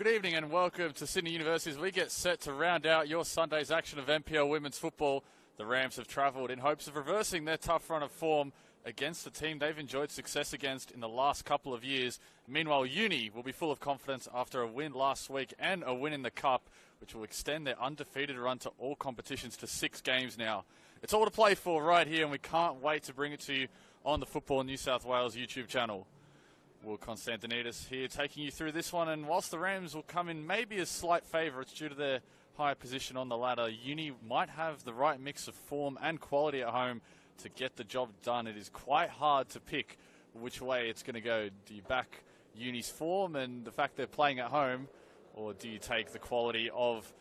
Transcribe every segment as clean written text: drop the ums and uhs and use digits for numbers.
Good evening and welcome to Sydney University as we get set to round out your Sunday's action of NPL women's football. The Rams have travelled in hopes of reversing their tough run of form against the team they've enjoyed success against in the last couple of years. Meanwhile, Uni will be full of confidence after a win last week and a win in the Cup, which will extend their undefeated run to all competitions to 6 games now. It's all to play for right here, and we can't wait to bring it to you on the Football New South Wales YouTube channel. Will Constantinidis here taking you through this one, and whilst the Rams will come in maybe as slight favourites due to their higher position on the ladder, Uni might have the right mix of form and quality at home to get the job done. It is quite hard to pick which way it's going to go. Do you back Uni's form and the fact they're playing at home, or do you take the quality of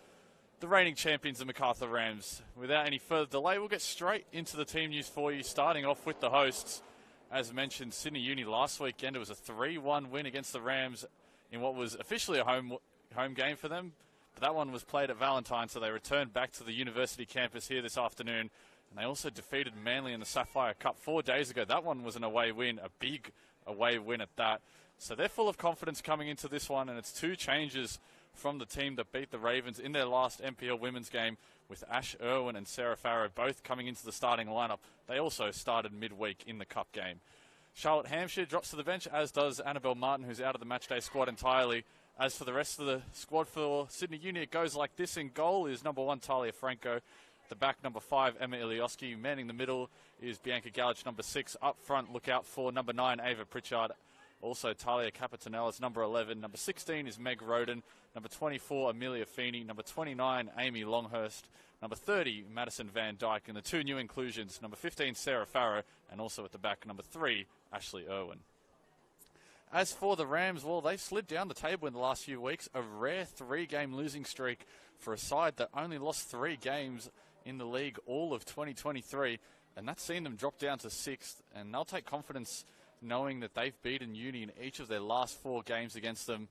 the reigning champions, the Macarthur Rams? Without any further delay, we'll get straight into the team news for you, starting off with the hosts. As mentioned, Sydney Uni last weekend, it was a 3-1 win against the Rams in what was officially a home game for them. But that one was played at Valentine, so they returned back to the university campus here this afternoon. And they also defeated Manly in the Sapphire Cup 4 days ago. That one was an away win, a big away win at that. So they're full of confidence coming into this one, and it's 2 changes from the team that beat the Ravens in their last NPL women's game, with Ash Irwin and Sarah Farrow both coming into the starting lineup. They also started midweek in the Cup game. Charlotte Hampshire drops to the bench, as does Annabelle Martin, who's out of the matchday squad entirely. As for the rest of the squad for Sydney Uni, it goes like this. In goal is number 1, Talia Franco. The back, number 5, Emma Ilioski. Manning the middle is Bianca Galich, number 6. Up front, look out for number 9, Ava Pritchard. Also, Talia Capitanellis, number 11. Number 16 is Meg Roden. Number 24, Amelia Feeney. Number 29, Amy Longhurst. Number 30, Madison Van Dyke. And the 2 new inclusions, number 15, Sarah Farrow. And also at the back, number 3, Ashley Irwin. As for the Rams, well, they slid down the table in the last few weeks. A rare 3-game losing streak for a side that only lost 3 games in the league all of 2023. And that's seen them drop down to 6th. And they'll take confidence knowing that they've beaten Uni in each of their last 4 games against them.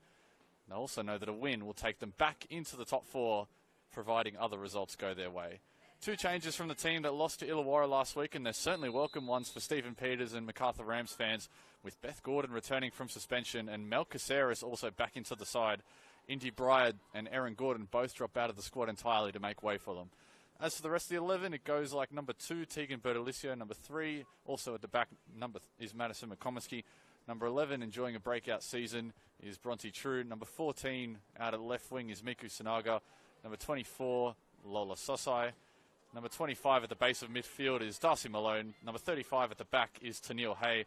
They also know that a win will take them back into the top 4, providing other results go their way. 2 changes from the team that lost to Illawarra last week, and they're certainly welcome ones for Stephen Peters and Macarthur Rams fans, with Beth Gordon returning from suspension and Mel Caceres also back into the side. Indy Bryard and Erin Gordon both drop out of the squad entirely to make way for them. As for the rest of the 11, it goes like number 2, Tegan Bertolicio. Number 3, also at the back, is Madison McComiskey. Number 11, enjoying a breakout season, is Bronte True. Number 14, out at left wing, is Miku Sanaga. Number 24, Lola Sosai. Number 25 at the base of midfield is Darcy Malone. Number 35 at the back is Tennille Hay.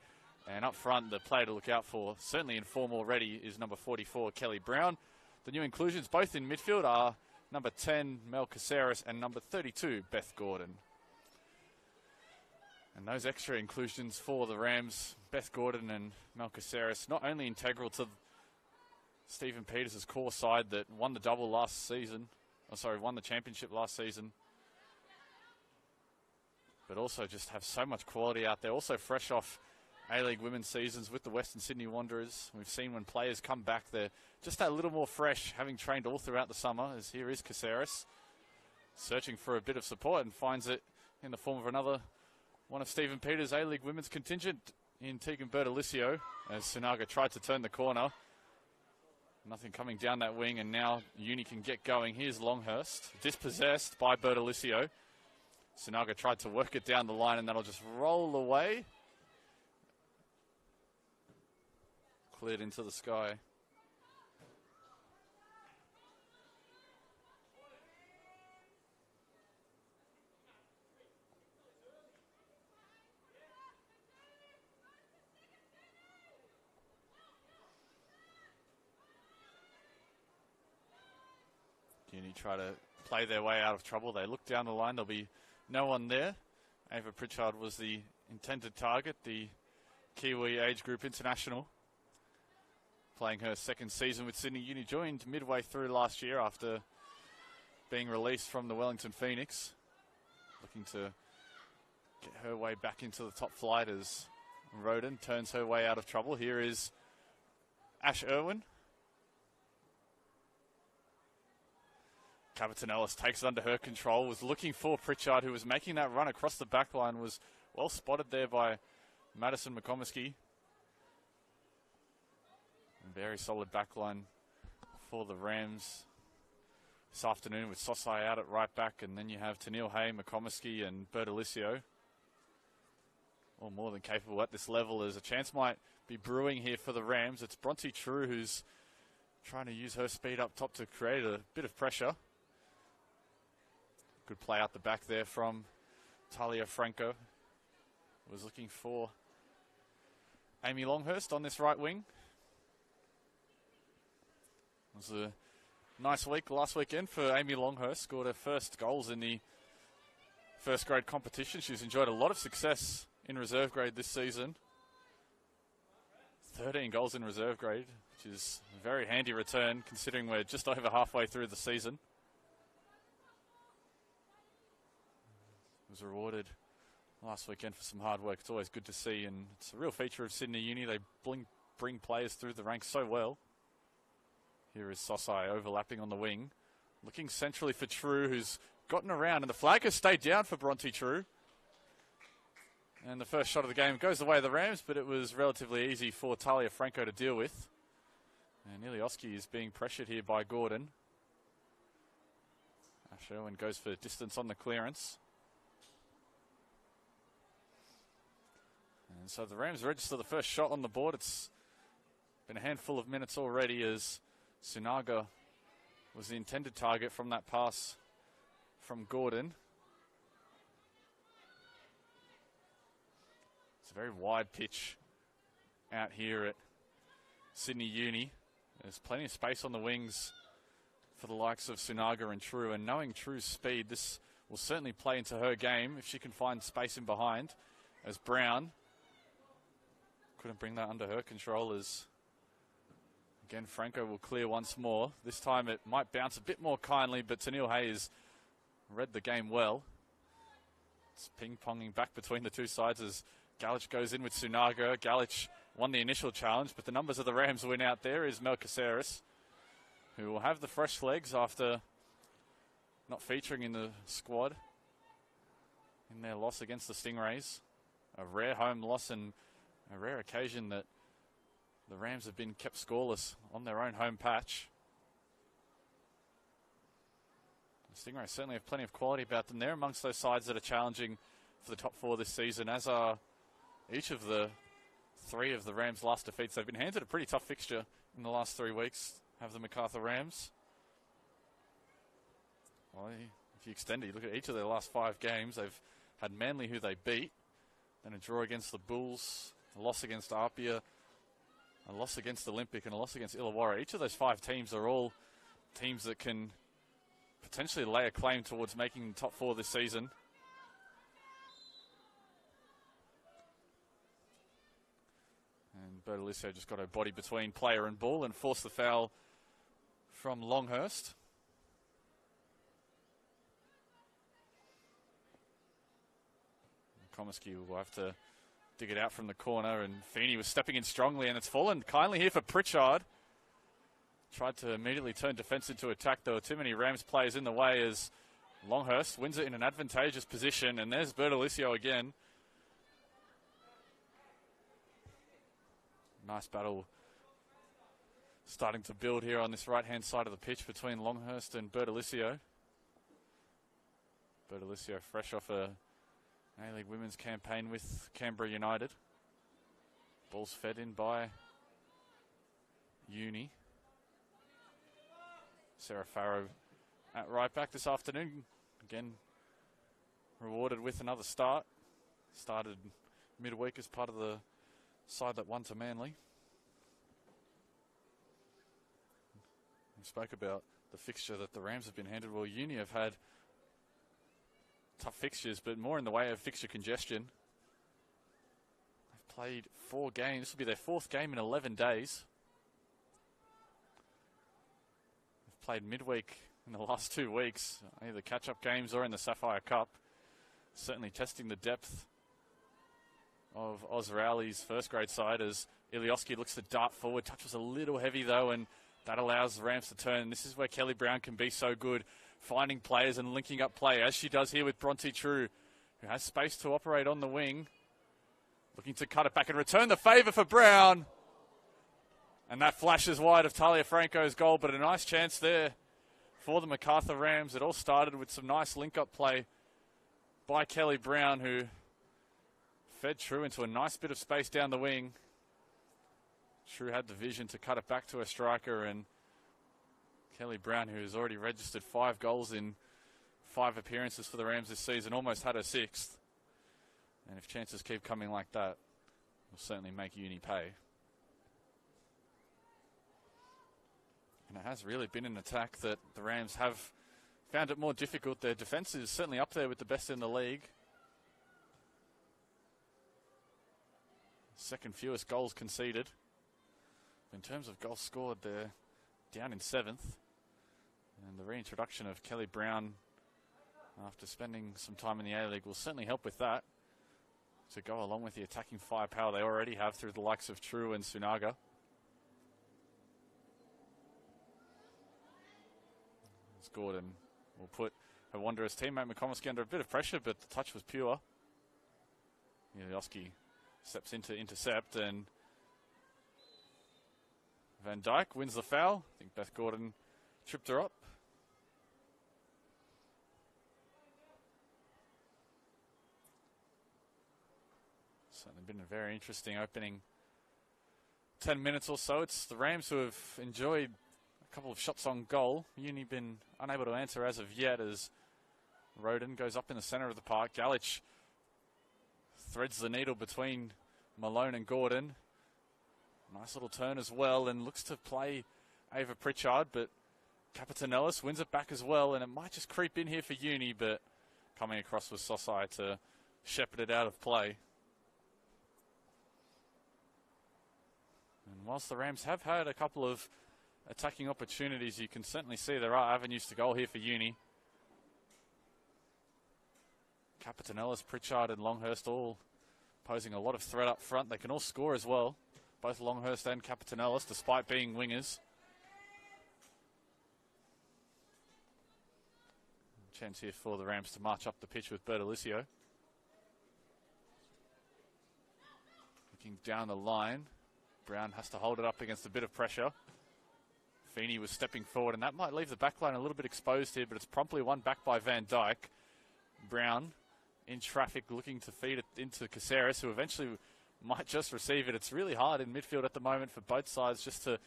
And up front, the player to look out for, certainly in form already, is number 44, Kelly Brown. The new inclusions, both in midfield, are number 10, Mel Caceres, and number 32, Beth Gordon. And those extra inclusions for the Rams, Beth Gordon and Mel Caceres, not only integral to Stephen Peters' core side that won the double last season, won the championship last season, but also just have so much quality out there. Also fresh off A-League women's seasons with the Western Sydney Wanderers. We've seen when players come back, they're just a little more fresh, having trained all throughout the summer, as here is Caceres, searching for a bit of support and finds it in the form of another one of Stephen Peters' A-League women's contingent in Tegan Bertolicio, as Sunaga tried to turn the corner. Nothing coming down that wing, and now Uni can get going. Here's Longhurst, dispossessed by Bertolicio. Sunaga tried to work it down the line, and that'll just roll away. Cleared into the sky. Uni try to play their way out of trouble. They look down the line. There'll be no one there. Ava Pritchard was the intended target, the Kiwi Age Group International, playing her 2nd season with Sydney Uni. Joined midway through last year after being released from the Wellington Phoenix. Looking to get her way back into the top flight as Roden turns her way out of trouble. Here is Ash Irwin. Capitanellis takes it under her control, was looking for Pritchard, who was making that run across the back line, was well spotted there by Madison McComiskey. Very solid back line for the Rams this afternoon with Sosai out at right back, and then you have Tennille Hay, McComiskey and Bertolicio. All more than capable at this level, as a chance might be brewing here for the Rams. It's Bronte True who's trying to use her speed up top to create a bit of pressure. Good play out the back there from Talia Franco. Was looking for Amy Longhurst on this right wing. It was a nice week last weekend for Amy Longhurst. Scored her first goals in the first grade competition. She's enjoyed a lot of success in reserve grade this season. 13 goals in reserve grade, which is a very handy return considering we're just over halfway through the season. Was rewarded last weekend for some hard work. It's always good to see, and it's a real feature of Sydney Uni. They bring players through the ranks so well. Here is Sosai overlapping on the wing, looking centrally for True, who's gotten around, and the flag has stayed down for Bronte True. And the first shot of the game goes the way of the Rams, but it was relatively easy for Talia Franco to deal with. And Ilioski is being pressured here by Gordon. Ash Irwin goes for distance on the clearance. And so the Rams register the first shot on the board. It's been a handful of minutes already, as Sunaga was the intended target from that pass from Gordon. It's a very wide pitch out here at Sydney Uni. There's plenty of space on the wings for the likes of Sunaga and True, and knowing True's speed, this will certainly play into her game if she can find space in behind, as Brown couldn't bring that under her control. As again Franco will clear once more. This time it might bounce a bit more kindly, but Tennille Hay has read the game well. It's ping-ponging back between the two sides as Galich goes in with Sunaga. Galich won the initial challenge, but the numbers of the Rams win out. There is Mel Caceres, who will have the fresh legs after not featuring in the squad in their loss against the Stingrays. A rare home loss and a rare occasion that the Rams have been kept scoreless on their own home patch. The Stingrays certainly have plenty of quality about them. They're amongst those sides that are challenging for the top four this season, as are each of the three of the Rams' last defeats. They've been handed a pretty tough fixture in the last 3 weeks, have the Macarthur Rams. Well, if you extend it, you look at each of their last 5 games, they've had Manly, who they beat, then a draw against the Bulls, a loss against Apia, a loss against Olympic, and a loss against Illawarra. Each of those 5 teams are all teams that can potentially lay a claim towards making the top 4 this season. And Bertolicio just got her body between player and ball and forced the foul from Longhurst. Comiskey will have to dig it out from the corner, and Feeney was stepping in strongly, and it's fallen kindly here for Pritchard. Tried to immediately turn defence into attack. There were too many Rams players in the way, as Longhurst wins it in an advantageous position, and there's Bertolicio again. Nice battle starting to build here on this right-hand side of the pitch between Longhurst and Bertolicio. Bertolicio fresh off a A-League women's campaign with Canberra United. Ball's fed in by Uni. Sarah Farrow at right back this afternoon. Again, rewarded with another start. Started midweek as part of the side that won to Manly. We spoke about the fixture that the Rams have been handed. Well, Uni have had tough fixtures, but more in the way of fixture congestion. They've played 4 games. This will be their 4th game in 11 days. They've played midweek in the last 2 weeks, either catch-up games or in the Sapphire Cup. Certainly testing the depth of Osrali's first grade side, as Ilioski looks to dart forward. Touch was a little heavy though, and that allows the Rams to turn. This is where Kelly Brown can be so good, finding players and linking up play, as she does here with Bronte True, who has space to operate on the wing. Looking to cut it back and return the favour for Brown. And that flashes wide of Talia Franco's goal, but a nice chance there for the Macarthur Rams. It all started with some nice link-up play by Kelly Brown, who fed True into a nice bit of space down the wing. True had the vision to cut it back to a striker, and Kelly Brown, who has already registered 5 goals in 5 appearances for the Rams this season, almost had her 6th. And if chances keep coming like that, will certainly make Uni pay. And it has really been an attack that the Rams have found it more difficult. Their defence is certainly up there with the best in the league. Second fewest goals conceded. In terms of goals scored, they're down in 7th. And the reintroduction of Kelly Brown after spending some time in the A-League will certainly help with that, to go along with the attacking firepower they already have through the likes of True and Sunaga. Gordon will put her Wanderers teammate McComiskey under a bit of pressure, but the touch was pure. Ilioski steps in to intercept, and Van Dijk wins the foul. I think Beth Gordon tripped her up. Certainly been a very interesting opening 10 minutes or so. It's the Rams who have enjoyed a couple of shots on goal. Uni been unable to answer as of yet, as Roden goes up in the centre of the park. Galich threads the needle between Malone and Gordon. Nice little turn as well, and looks to play Ava Pritchard, but Capitanellis wins it back as well, and it might just creep in here for Uni, but coming across with Sosai to shepherd it out of play. And whilst the Rams have had a couple of attacking opportunities, you can certainly see there are avenues to goal here for Uni. Capitanellis, Pritchard and Longhurst all posing a lot of threat up front. They can all score as well, both Longhurst and Capitanellis, despite being wingers. Chance here for the Rams to march up the pitch with Bertolicio. Looking down the line, Brown has to hold it up against a bit of pressure. Feeney was stepping forward, and that might leave the back line a little bit exposed here, but it's promptly won back by Van Dijk. Brown in traffic, looking to feed it into Caceres, who eventually might just receive it. It's really hard in midfield at the moment for both sides just to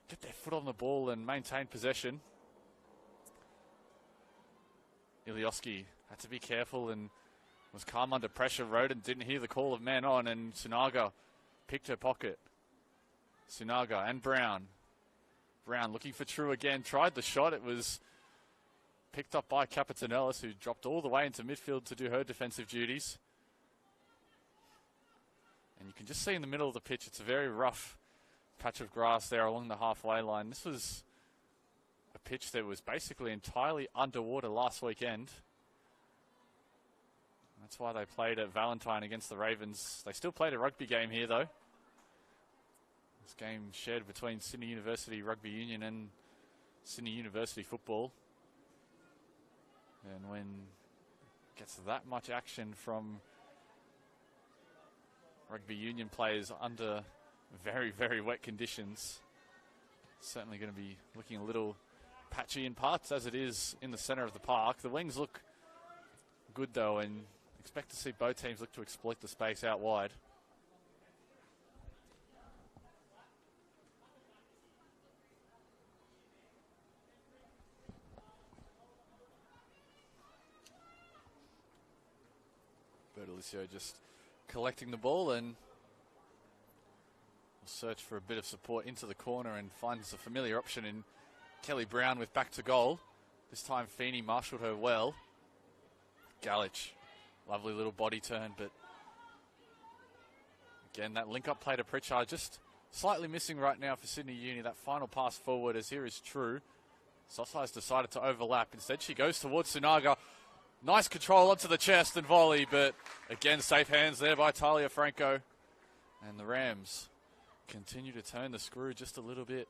get their foot on the ball and maintain possession. Ilioski had to be careful and was calm under pressure. Roden didn't hear the call of man on, and Sunaga picked her pocket. Sunaga and Brown. Brown looking for True again, tried the shot. It was picked up by Capitanellis, who dropped all the way into midfield to do her defensive duties. And you can just see in the middle of the pitch, it's a very rough patch of grass there along the halfway line. This was a pitch that was basically entirely underwater last weekend. That's why they played at Valentine against the Ravens. They still played a rugby game here, though. This game shared between Sydney University Rugby Union and Sydney University Football. And when it gets that much action from Rugby Union players under very, very wet conditions, certainly going to be looking a little patchy in parts, as it is in the centre of the park. The wings look good, though, and expect to see both teams look to exploit the space out wide. Bertolicio just collecting the ball and will search for a bit of support into the corner and finds a familiar option in Kelly Brown with back to goal. This time Feeney marshalled her well. Galich, lovely little body turn, but again that link up play to Pritchard just slightly missing right now for Sydney Uni. That final pass forward, as here is True. Sosai's decided to overlap. Instead she goes towards Sunaga. Nice control onto the chest and volley, but again, safe hands there by Talia Franco. And the Rams continue to turn the screw just a little bit,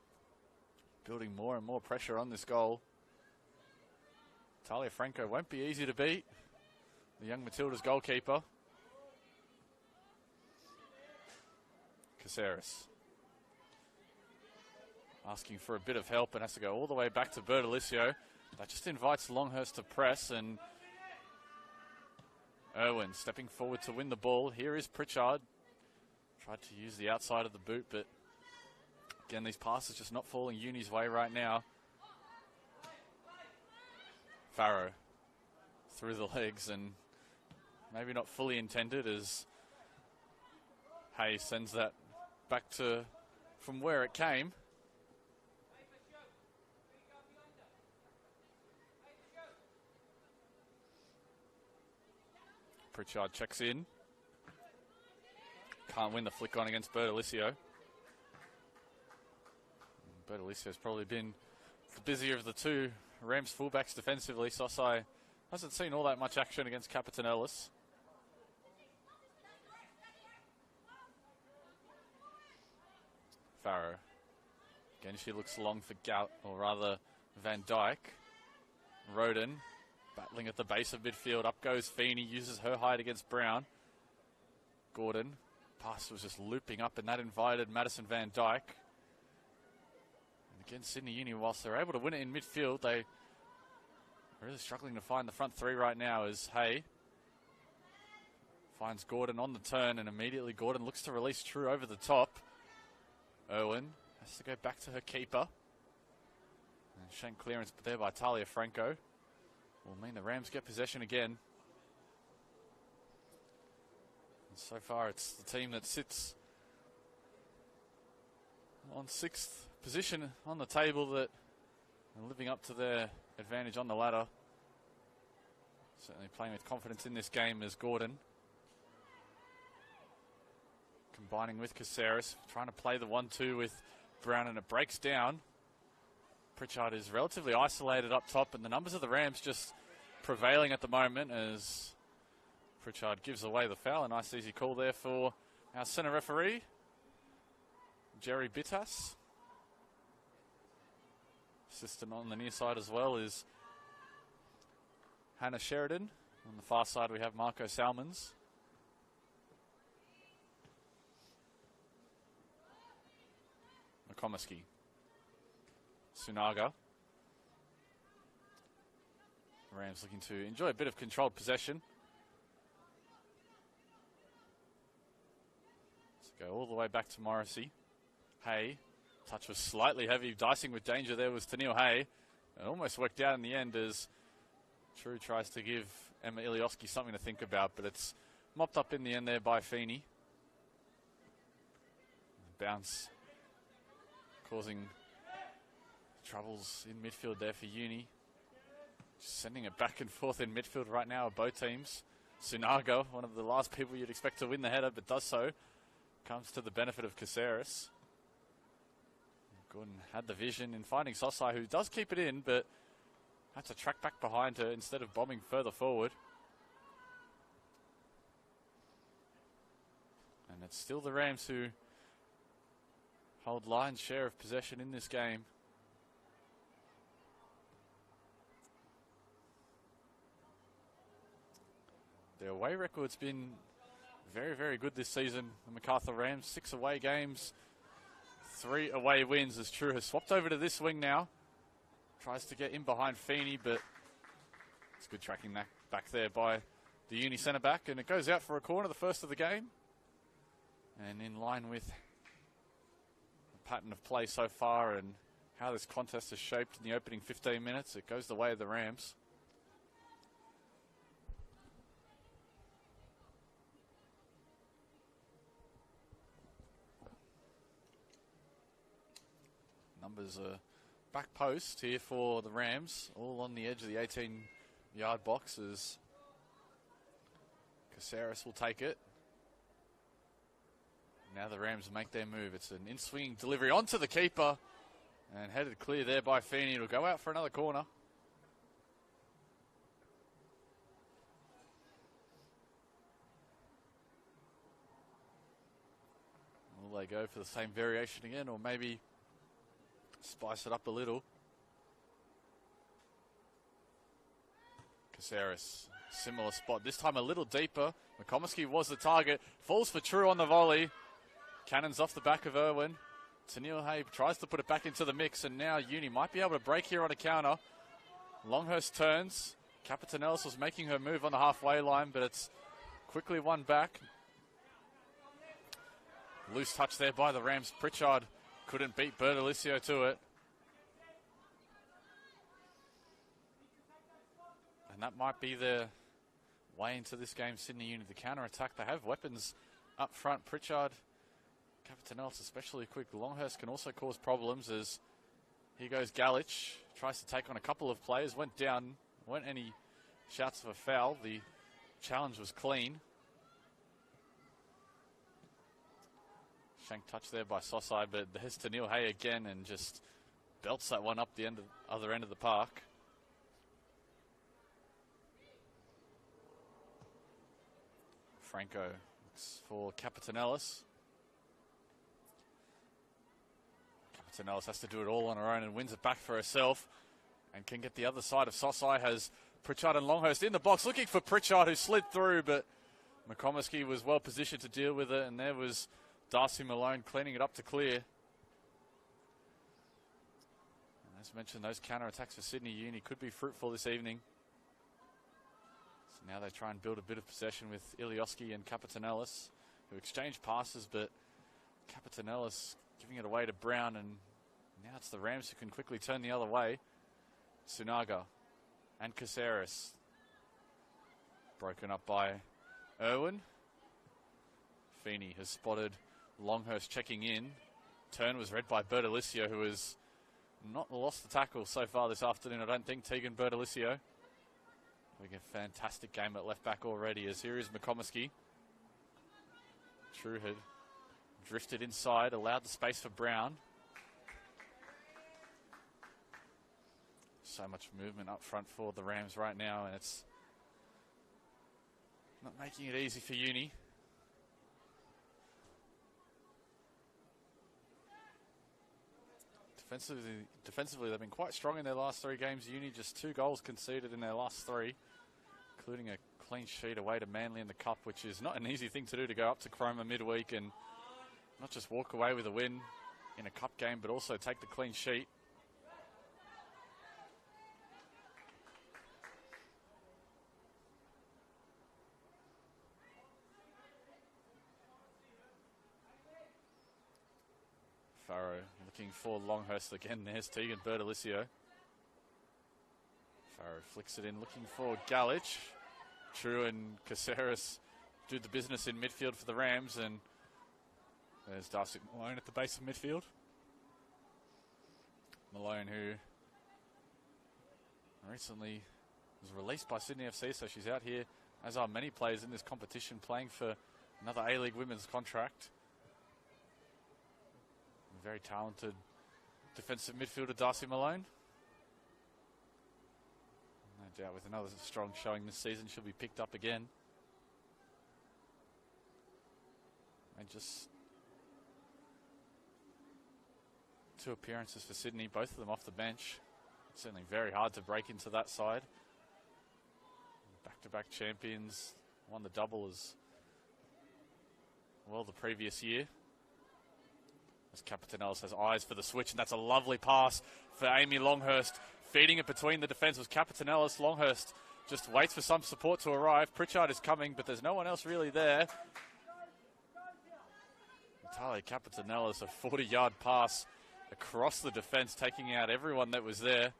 building more and more pressure on this goal. Talia Franco won't be easy to beat, the young Matilda's goalkeeper. Caceres. asking for a bit of help and has to go all the way back to Bertolicio. That just invites Longhurst to press, and Irwin stepping forward to win the ball. Here is Pritchard. Tried to use the outside of the boot, but again, these passes just not falling Uni's way right now. Farrow through the legs, and maybe not fully intended, as Hay sends that back to from where it came. Pritchard checks in. Can't win the flick on against Bertolicio. Bertolicio's probably been the busier of the two Rams fullbacks defensively. Sosai hasn't seen all that much action against Capitan Ellis. Farrow. Again, she looks long for Gout, or rather Van Dyke. Roden battling at the base of midfield. Up goes Feeney, uses her height against Brown. Gordon. Pass was just looping up, and that invited Madison Van Dyke. And again, Sydney Uni, whilst they're able to win it in midfield, they are really struggling to find the front three right now, as Hay finds Gordon on the turn, and immediately Gordon looks to release True over the top. Irwin has to go back to her keeper. And shank clearance there by Talia Franco will mean the Rams get possession again. And so far, it's the team that sits on 6th position on the table that are living up to their advantage on the ladder. Certainly playing with confidence in this game as Gordon, combining with Caceres, trying to play the 1-2 with Brown, and it breaks down. Pritchard is relatively isolated up top, and the numbers of the Rams just prevailing at the moment as Pritchard gives away the foul. A nice easy call there for our centre referee, Jerry Bittas. Assistant on the near side as well is Hannah Sheridan. On the far side we have Marco Salmons. McComiskey. Sunaga. Rams looking to enjoy a bit of controlled possession. Let's go all the way back to Morrissey. Hay. Touch was slightly heavy. Dicing with danger there was Tennille Hay. It almost worked out in the end as True tries to give Emma Ilioski something to think about, but it's mopped up in the end there by Feeney. Bounce causing troubles in midfield there for Uni. Just sending it back and forth in midfield right now of both teams. Sunaga, one of the last people you'd expect to win the header, but does so. Comes to the benefit of Caceres. Gordon had the vision in finding Sosai, who does keep it in, but had to track back behind her instead of bombing further forward. And it's still the Rams who hold lion's share of possession in this game. Their away record's been very, very good this season. The Macarthur Rams, 6 away games, 3 away wins, as True has swapped over to this wing now. Tries to get in behind Feeney, but it's good tracking that back there by the Uni centre back, and it goes out for a corner, the first of the game. And in line with the pattern of play so far and how this contest is shaped in the opening 15 minutes, it goes the way of the Rams. Numbers are back post here for the Rams, all on the edge of the 18-yard box as Caceres will take it. Now the Rams make their move. It's an in-swinging delivery onto the keeper and headed clear there by Feeney. It'll go out for another corner. Will they go for the same variation again, or maybe spice it up a little? Caceres, similar spot, this time a little deeper. McComiskey was the target, falls for True on the volley. Cannons off the back of Irwin. Tennille Hay tries to put it back into the mix, and now Uni might be able to break here on a counter. Longhurst turns. Capitanellis was making her move on the halfway line, but it's quickly won back. Loose touch there by the Rams. Pritchard couldn't beat Bertolicio to it. And that might be the way into this game, Sydney Uni. The counter-attack, they have weapons up front. Pritchard, Capitanellis especially quick. Longhurst can also cause problems as here goes Galich. Tries to take on a couple of players. Went down. Weren't any shouts of a foul. The challenge was clean. Shank touch there by Sosai, but there's Tennille Hay again and just belts that one up the other end of the park. Franco looks for Capitanellis. Capitanellis has to do it all on her own and wins it back for herself and can get the other side of Sosai. Has Pritchard and Longhurst in the box looking for Pritchard, who slid through, but McComiskey was well positioned to deal with it, and there was Darcy Malone cleaning it up to clear. And as mentioned, those counter-attacks for Sydney Uni could be fruitful this evening. So now they try and build a bit of possession with Ilioski and Capitanellis, who exchange passes, but Capitanellis giving it away to Brown, and now it's the Rams who can quickly turn the other way. Sunaga and Caceres. Broken up by Irwin. Feeney has spotted Longhurst checking in. Turn was read by Bertolicio, who has not lost the tackle so far this afternoon, I don't think. Tegan Bertolicio. We get a fantastic game at left back already, as here is McComiskey. True had drifted inside, allowed the space for Brown. So much movement up front for the Rams right now, and it's not making it easy for Uni. Defensively, they've been quite strong in their last 3 games. Uni just 2 goals conceded in their last 3, including a clean sheet away to Manly in the Cup, which is not an easy thing to do, to go up to Cromer midweek and not just walk away with a win in a Cup game, but also take the clean sheet. Farrow looking for Longhurst again. There's Tegan Bertolicio. Farrow flicks it in, looking for Galich. True and Caceres do the business in midfield for the Rams, and there's Darcy Malone at the base of midfield. Malone, who recently was released by Sydney FC, so she's out here, as are many players in this competition, playing for another A-League women's contract. Very talented defensive midfielder, Darcy Malone. No doubt with another strong showing this season, she'll be picked up again. And just 2 appearances for Sydney, both of them off the bench. It's certainly very hard to break into that side. Back-to-back champions, won the double as well the previous year. As Capitanellis has eyes for the switch, and that's a lovely pass for Amy Longhurst. Feeding it between the defence was Capitanellis. Longhurst just waits for some support to arrive. Pritchard is coming, but there's no one else really there. Natalia Capitanellis, a 40-yard pass across the defence, taking out everyone that was there.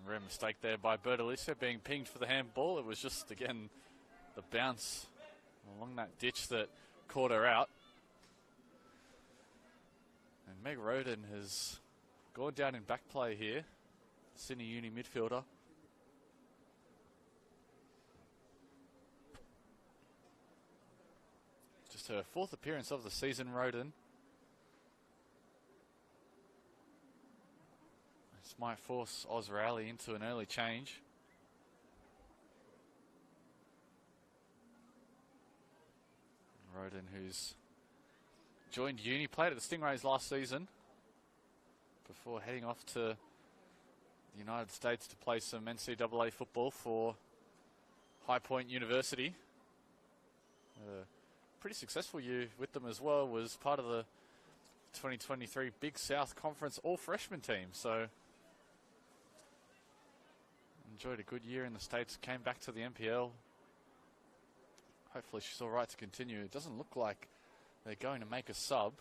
Rare mistake there by Bertolicio, being pinged for the handball. It was just, again, the bounce along that ditch that caught her out. And Meg Roden has gone down in back play here. Sydney Uni midfielder. Just her 4th appearance of the season, Roden. This might force Oz Rowley into an early change. Roden, who's joined Uni, played at the Stingrays last season before heading off to the United States to play some NCAA football for High Point University. Pretty successful year with them as well. Was part of the 2023 Big South Conference all-freshman team. So enjoyed a good year in the States. Came back to the NPL. Hopefully she's all right to continue. It doesn't look like they're going to make a sub.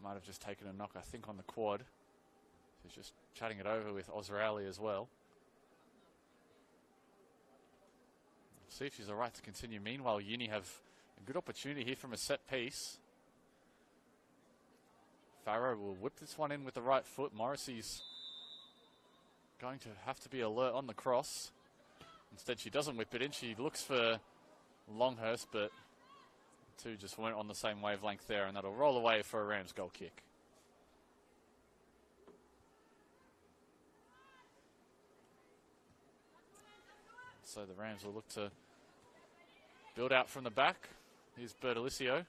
Might have just taken a knock, I think, on the quad. She's just chatting it over with Osrali as well. See if she's all right to continue. Meanwhile, Uni have a good opportunity here from a set piece. Farrow will whip this one in with the right foot. Morrissey's going to have to be alert on the cross. Instead, she doesn't whip it in. She looks for Longhurst, but the two just weren't on the same wavelength there, and that'll roll away for a Rams goal kick. So the Rams will look to build out from the back. Here's Bertolicio.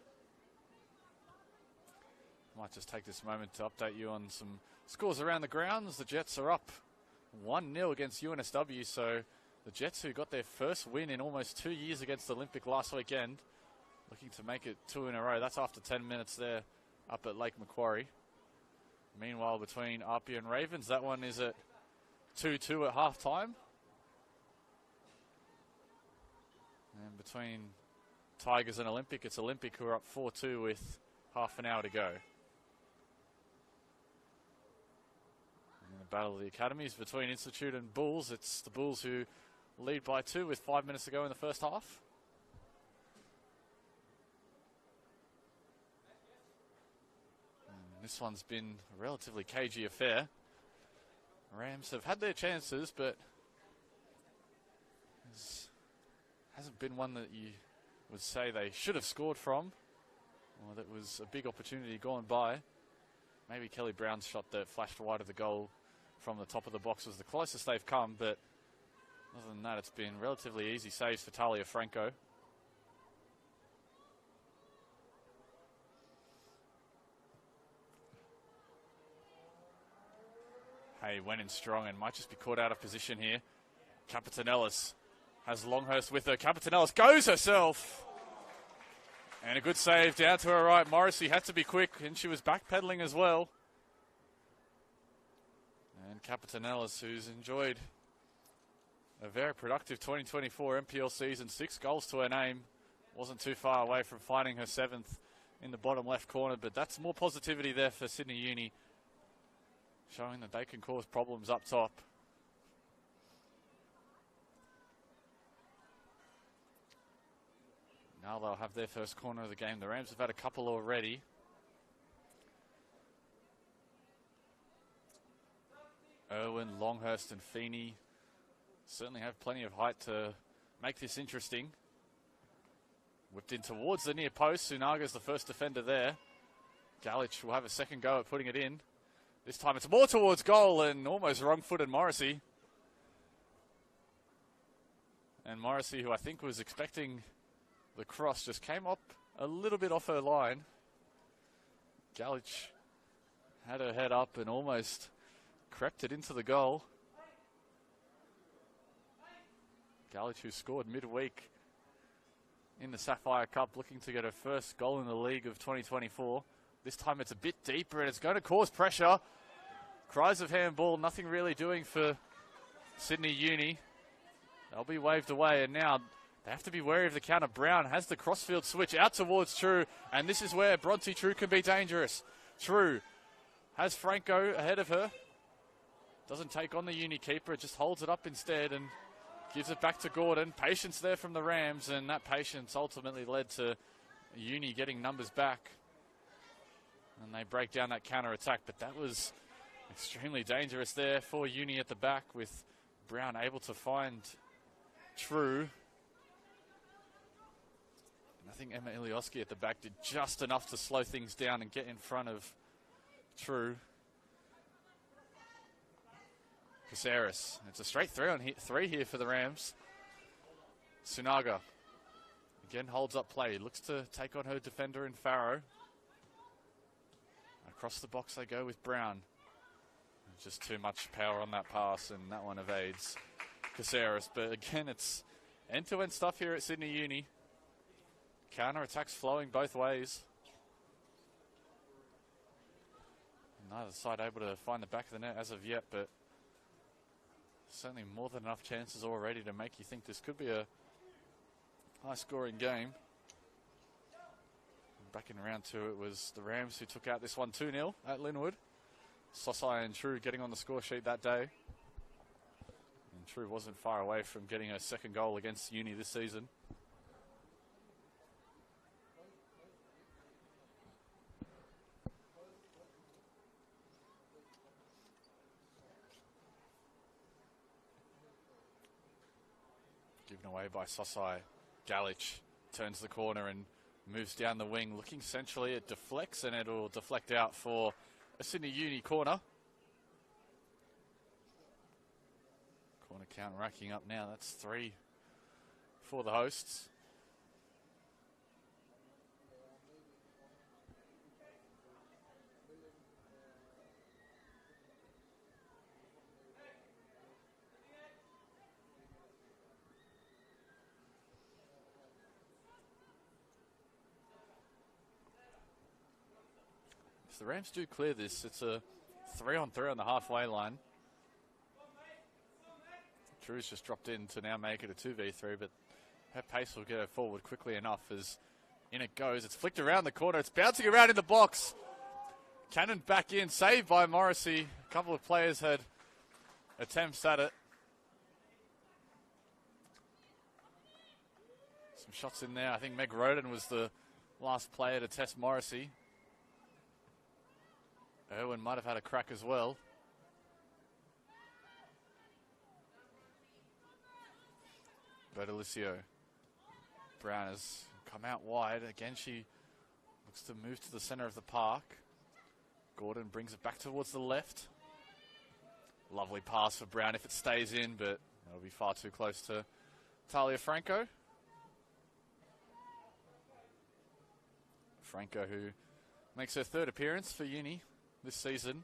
Might just take this moment to update you on some scores around the grounds. The Jets are up 1-0 against UNSW. So the Jets, who got their first win in almost 2 years against Olympic last weekend, looking to make it 2 in a row. That's after 10 minutes there up at Lake Macquarie. Meanwhile, between RP and Ravens, that one is at 2-2 at halftime. And between Tigers and Olympic, it's Olympic who are up 4-2 with half an hour to go. And in the battle of the academies between Institute and Bulls, it's the Bulls who lead by 2 with 5 minutes to go in the first half. And this one's been a relatively cagey affair. Rams have had their chances, but hasn't been one that you would say they should have scored from, or that was a big opportunity gone by. Maybe Kelly Brown's shot that flashed wide of the goal from the top of the box was the closest they've come, but other than that, it's been relatively easy saves for Talia Franco. Hay went in strong and might just be caught out of position here. Capitanellis has Longhurst with her. Capitanellis goes herself. And a good save down to her right. Morrissey had to be quick, and she was backpedaling as well. And Capitanellis, who's enjoyed a very productive 2024 NPL season, 6 goals to her name, wasn't too far away from finding her 7th in the bottom left corner, but that's more positivity there for Sydney Uni, showing that they can cause problems up top. Now they'll have their first corner of the game. The Rams have had a couple already. Irwin, Longhurst and Feeney certainly have plenty of height to make this interesting. Whipped in towards the near post. Sunaga's the first defender there. Galich will have a second go at putting it in. This time it's more towards goal and almost wrong-footed Morrissey. And Morrissey, who I think was expecting the cross, just came up a little bit off her line. Galich had her head up and almost crept it into the goal. Galich, who scored midweek in the Sapphire Cup, looking to get her first goal in the league of 2024. This time it's a bit deeper and it's going to cause pressure. Cries of handball, nothing really doing for Sydney Uni. They'll be waved away, and now they have to be wary of the counter. Brown has the crossfield switch out towards True, and this is where Bronte True can be dangerous. True has Franco ahead of her. Doesn't take on the Uni keeper, just holds it up instead and gives it back to Gordon. Patience there from the Rams, and that patience ultimately led to Uni getting numbers back. And they break down that counter attack, but that was extremely dangerous there for Uni at the back, with Brown able to find True. And I think Emma Ilioski at the back did just enough to slow things down and get in front of True. Caceres. It's a straight three here for the Rams. Sunaga again holds up play. Looks to take on her defender in Farrow. Across the box they go with Brown. Just too much power on that pass, and that one evades Caceres. But again, it's End-to-end stuff here at Sydney Uni. Counter-attacks flowing both ways. Neither side able to find the back of the net as of yet, but certainly more than enough chances already to make you think this could be a high-scoring game. Back in round 2, it was the Rams who took out this one 2-0 at Linwood. Sosai and True getting on the score sheet that day. And True wasn't far away from getting her second goal against Uni this season. Given away by Sosai. Galich turns the corner and moves down the wing, looking centrally. It deflects, and it'll deflect out for a Sydney Uni corner. Corner count racking up now. That's 3 for the hosts. If the Rams do clear this, it's a 3-on-3 on the halfway line. Drew's just dropped in to now make it a 2v3, but her pace will get her forward quickly enough as in it goes. It's flicked around the corner. It's bouncing around in the box. Cannon back in, saved by Morrissey. A couple of players had attempts at it. Some shots in there. I think Meg Roden was the last player to test Morrissey. Irwin might have had a crack as well. Bertolicio. Brown has come out wide. Again, she looks to move to the center of the park. Gordon brings it back towards the left. Lovely pass for Brown if it stays in, but it'll be far too close to Talia Franco. Franco, who makes her 3rd appearance for Uni this season.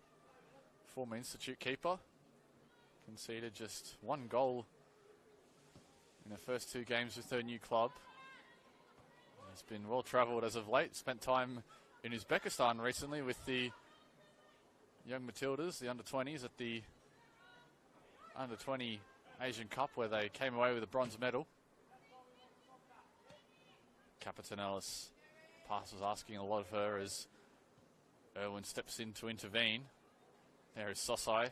Former Institute keeper. Conceded just 1 goal in her first 2 games with her new club. Has been well travelled as of late. Spent time in Uzbekistan recently with the young Matildas, the under-20s, at the under-20 Asian Cup, where they came away with a bronze medal. Capitanellis pass was asking a lot of her as Irwin steps in to intervene. There is Sosai.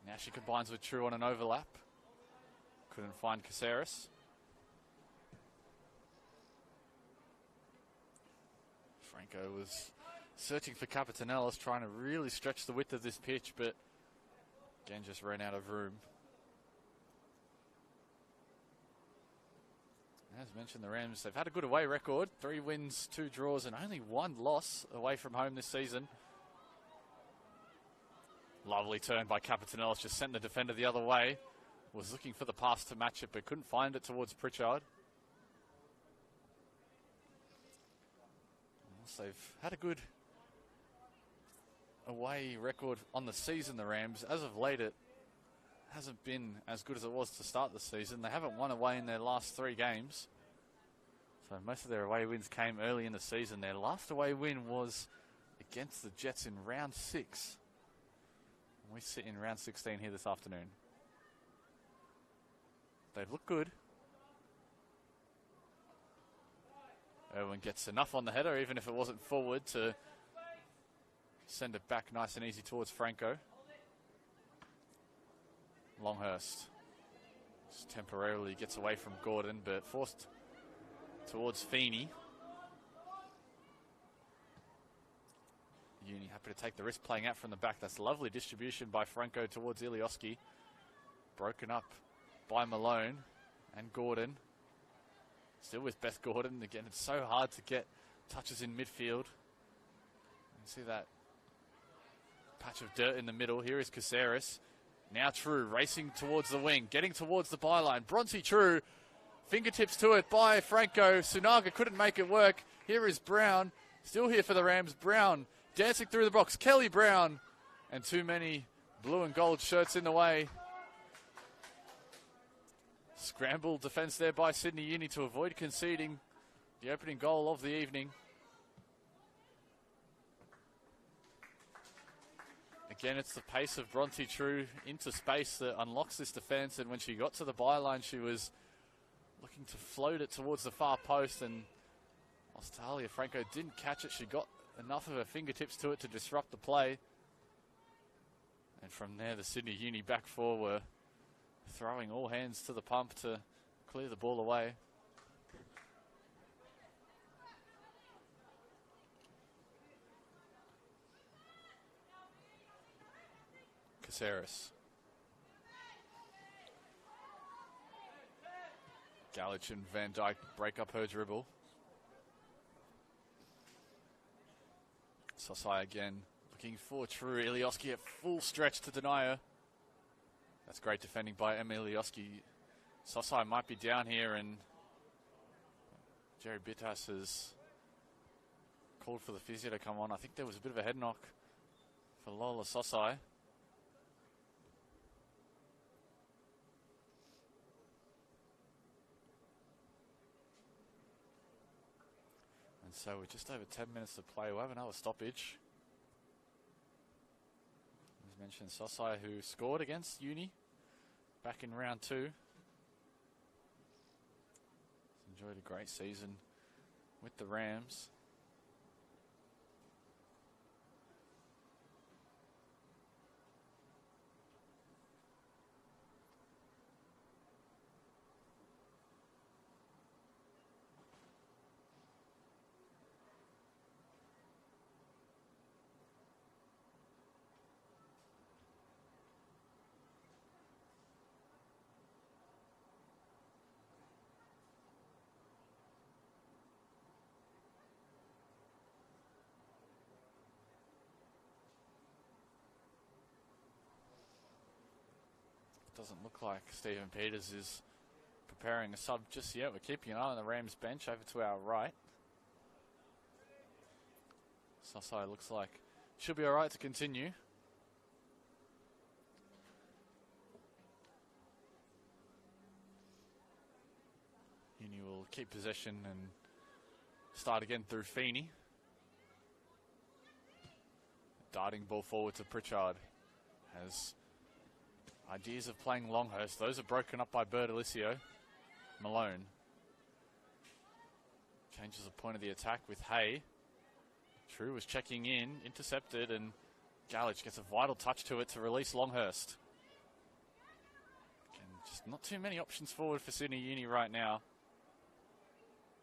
Now she combines with True on an overlap. Couldn't find Caceres. Franco was searching for Capitanellis, trying to really stretch the width of this pitch, but again just ran out of room. As mentioned, the Rams, they've had a good away record. 3 wins, 2 draws, and only 1 loss away from home this season. Lovely turn by Capitanellis, just sent the defender the other way. Was looking for the pass to match it, but couldn't find it towards Pritchard. So they've had a good away record on the season, the Rams. As of late, it hasn't been as good as it was to start the season. They haven't won away in their last 3 games. So most of their away wins came early in the season. Their last away win was against the Jets in round 6. We sit in round 16 here this afternoon. They've looked good. Irwin gets enough on the header, even if it wasn't forward, to send it back nice and easy towards Franco. Longhurst just temporarily gets away from Gordon, but forced towards Feeney. Uni happy to take the risk playing out from the back. That's lovely distribution by Franco towards Ilioski. Broken up by Malone and Gordon. Still with Beth Gordon. Again, it's so hard to get touches in midfield. You see that patch of dirt in the middle. Here is Caceres. Now True racing towards the wing, getting towards the byline. Bronzy True, fingertips to it by Franco. Sunaga couldn't make it work. Here is Brown, still here for the Rams. Brown dancing through the box. Kelly Brown, and too many blue and gold shirts in the way. Scramble defense there by Sydney Uni to avoid conceding the opening goal of the evening. Again, it's the pace of Bronte True into space that unlocks this defense, and when she got to the byline, she was looking to float it towards the far post, and Australia Franco didn't catch it. She got enough of her fingertips to it to disrupt the play. And from there, the Sydney Uni back four were throwing all hands to the pump to clear the ball away. Caceres. Galich and Van Dyke break up her dribble. Sosai again, looking for True. Ilioski at full stretch to deny her. That's great defending by Emma Ilioski. Sosai might be down here, and Jerry Bittas has called for the physio to come on. I think there was a bit of a head knock for Lola Sosai. So with just over 10 minutes to play, we'll have another stoppage. As mentioned, Sosai, who scored against Uni back in round 2. Enjoyed a great season with the Rams. Doesn't look like Stephen Peters is preparing a sub just yet. We're keeping an eye on the Rams bench over to our right. Sosai looks like should be all right to continue. Uni will keep possession and start again through Feeney. Darting ball forward to Pritchard. Has ideas of playing Longhurst. Those are broken up by Bertolicio. Malone changes the point of the attack with Hay. True was checking in, intercepted, and Galich gets a vital touch to it to release Longhurst. Again, just not too many options forward for Sydney Uni right now.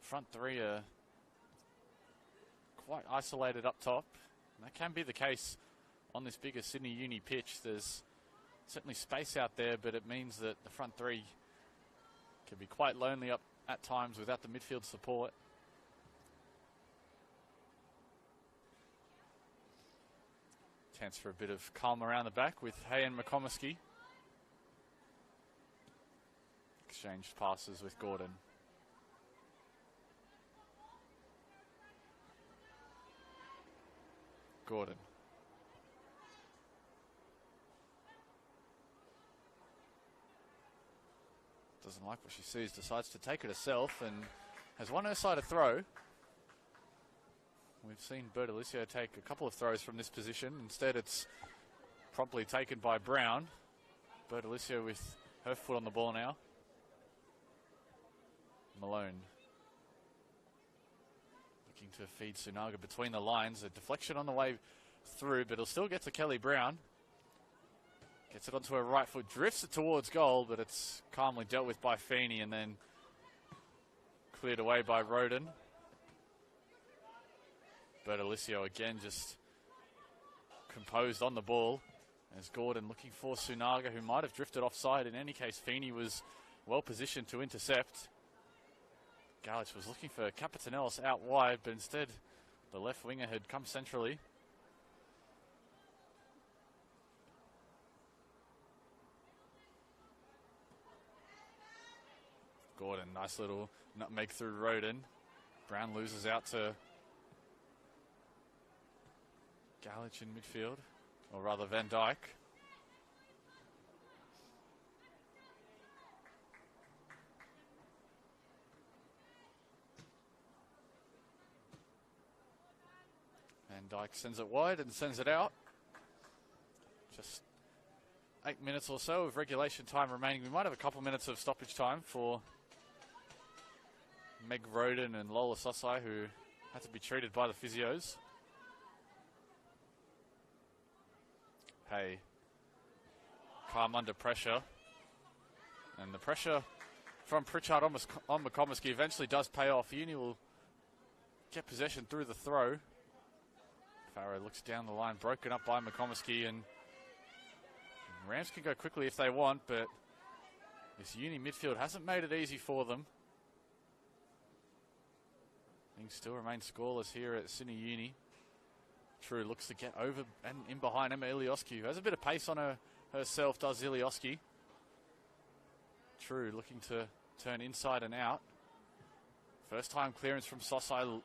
Front three are quite isolated up top. And that can be the case on this bigger Sydney Uni pitch. There's certainly space out there, but it means that the front three can be quite lonely up at times without the midfield support. Chance for a bit of calm around the back with Hay and McComiskey. Exchanged passes with Gordon. Gordon. Doesn't like what she sees, decides to take it herself and has won her side a throw. We've seen Bertolicio take a couple of throws from this position. Instead, it's promptly taken by Brown. Bertolicio with her foot on the ball now. Malone looking to feed Sunaga between the lines. A deflection on the way through, but it'll still get to Kelly Brown. Gets it onto her right foot, drifts it towards goal, but it's calmly dealt with by Feeney and then cleared away by Roden. Bertolicio again just composed on the ball as Gordon looking for Sunaga, who might have drifted offside. In any case, Feeney was well positioned to intercept. Galich was looking for Capitanellis out wide, but instead the left winger had come centrally. Gordon, nice little nutmeg through Roden. Brown loses out to Galich in midfield, or rather Van Dyke. Dyke sends it wide and sends it out. Just 8 minutes or so of regulation time remaining. We might have a couple minutes of stoppage time for Meg Roden and Lola Sosai, who had to be treated by the physios. Hey, calm under pressure. And the pressure from Pritchard on McComiskey eventually does pay off. Uni will get possession through the throw. Farrow looks down the line, broken up by McComiskey, and Rams can go quickly if they want, but this Uni midfield hasn't made it easy for them. Things still remain scoreless here at Sydney Uni. True looks to get over and in behind Emma Ilioski, who has a bit of pace on her herself, does Ilioski. True looking to turn inside and out. First time clearance from Sosai.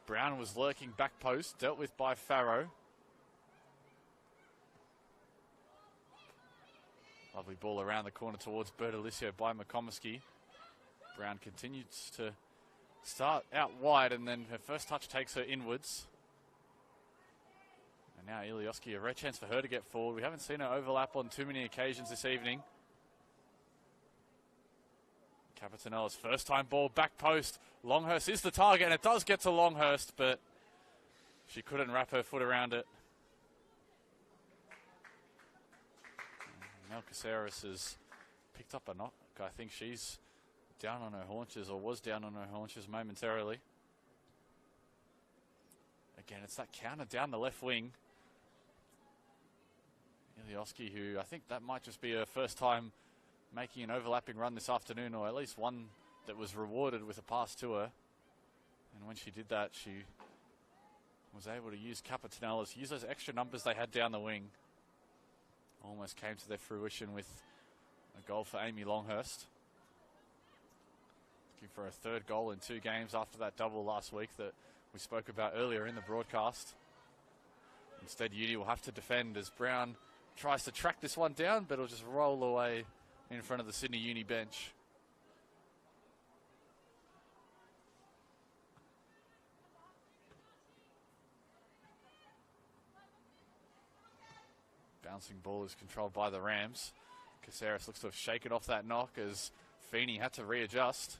Brown was lurking back post, dealt with by Farrow. Lovely ball around the corner towards Bertolicio by McComiskey. Brown continues to start out wide, and then her first touch takes her inwards. And now Ilioski, a rare chance for her to get forward. We haven't seen her overlap on too many occasions this evening. Capitanella's first time ball, back post. Longhurst is the target, and it does get to Longhurst, but she couldn't wrap her foot around it. Mel Caceres has picked up a knock. I think she's down on her haunches, or was down on her haunches momentarily. Again, it's that counter down the left wing. Ilioski, who I think that might just be her first time making an overlapping run this afternoon, or at least one that was rewarded with a pass to her. And when she did that, she was able to use Capitanella's, use those extra numbers they had down the wing. Almost came to their fruition with a goal for Amy Longhurst. Looking for a third goal in 2 games after that double last week that we spoke about earlier in the broadcast. Instead, Uni will have to defend as Brown tries to track this one down, but it'll just roll away in front of the Sydney Uni bench. Bouncing ball is controlled by the Rams. Caceres looks to have shaken off that knock as Feeney had to readjust.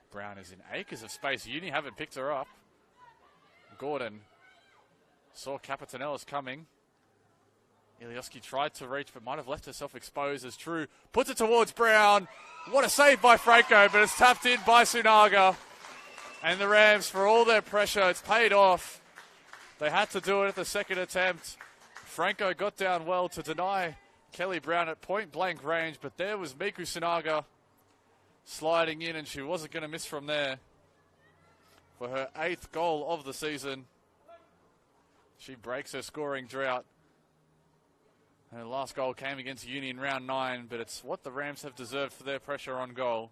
Brown is in acres of space. Uni haven't picked her up. Gordon saw Capitanella's coming. Ilioski tried to reach, but might have left herself exposed as True puts it towards Brown. What a save by Franco, but it's tapped in by Sunaga. And the Rams, for all their pressure, it's paid off. They had to do it at the second attempt. Franco got down well to deny Kelly Brown at point-blank range, but there was Miku Sunaga sliding in, and she wasn't going to miss from there for her 8th goal of the season. She breaks her scoring drought. Her last goal came against Uni in round 9, but it's what the Rams have deserved for their pressure on goal.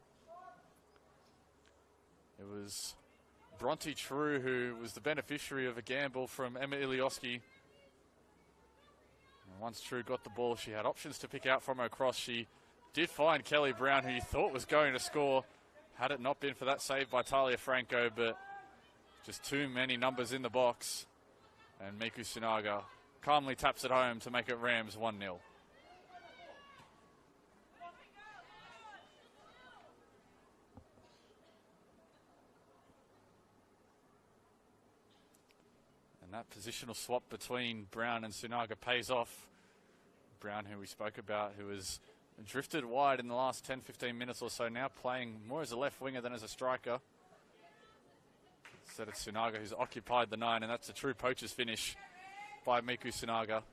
It was Bronte True who was the beneficiary of a gamble from Emma Ilioski. And once True got the ball, she had options to pick out from her cross. She did find Kelly Brown, who you thought was going to score, had it not been for that save by Talia Franco, but just too many numbers in the box. And Miku Sunaga calmly taps it home to make it Rams 1-0. And that positional swap between Brown and Sunaga pays off. Brown, who we spoke about, who has drifted wide in the last 10-15 minutes or so, now playing more as a left winger than as a striker. Instead it's Sunaga who's occupied the 9, and that's a true poacher's finish by Miku Sunaga.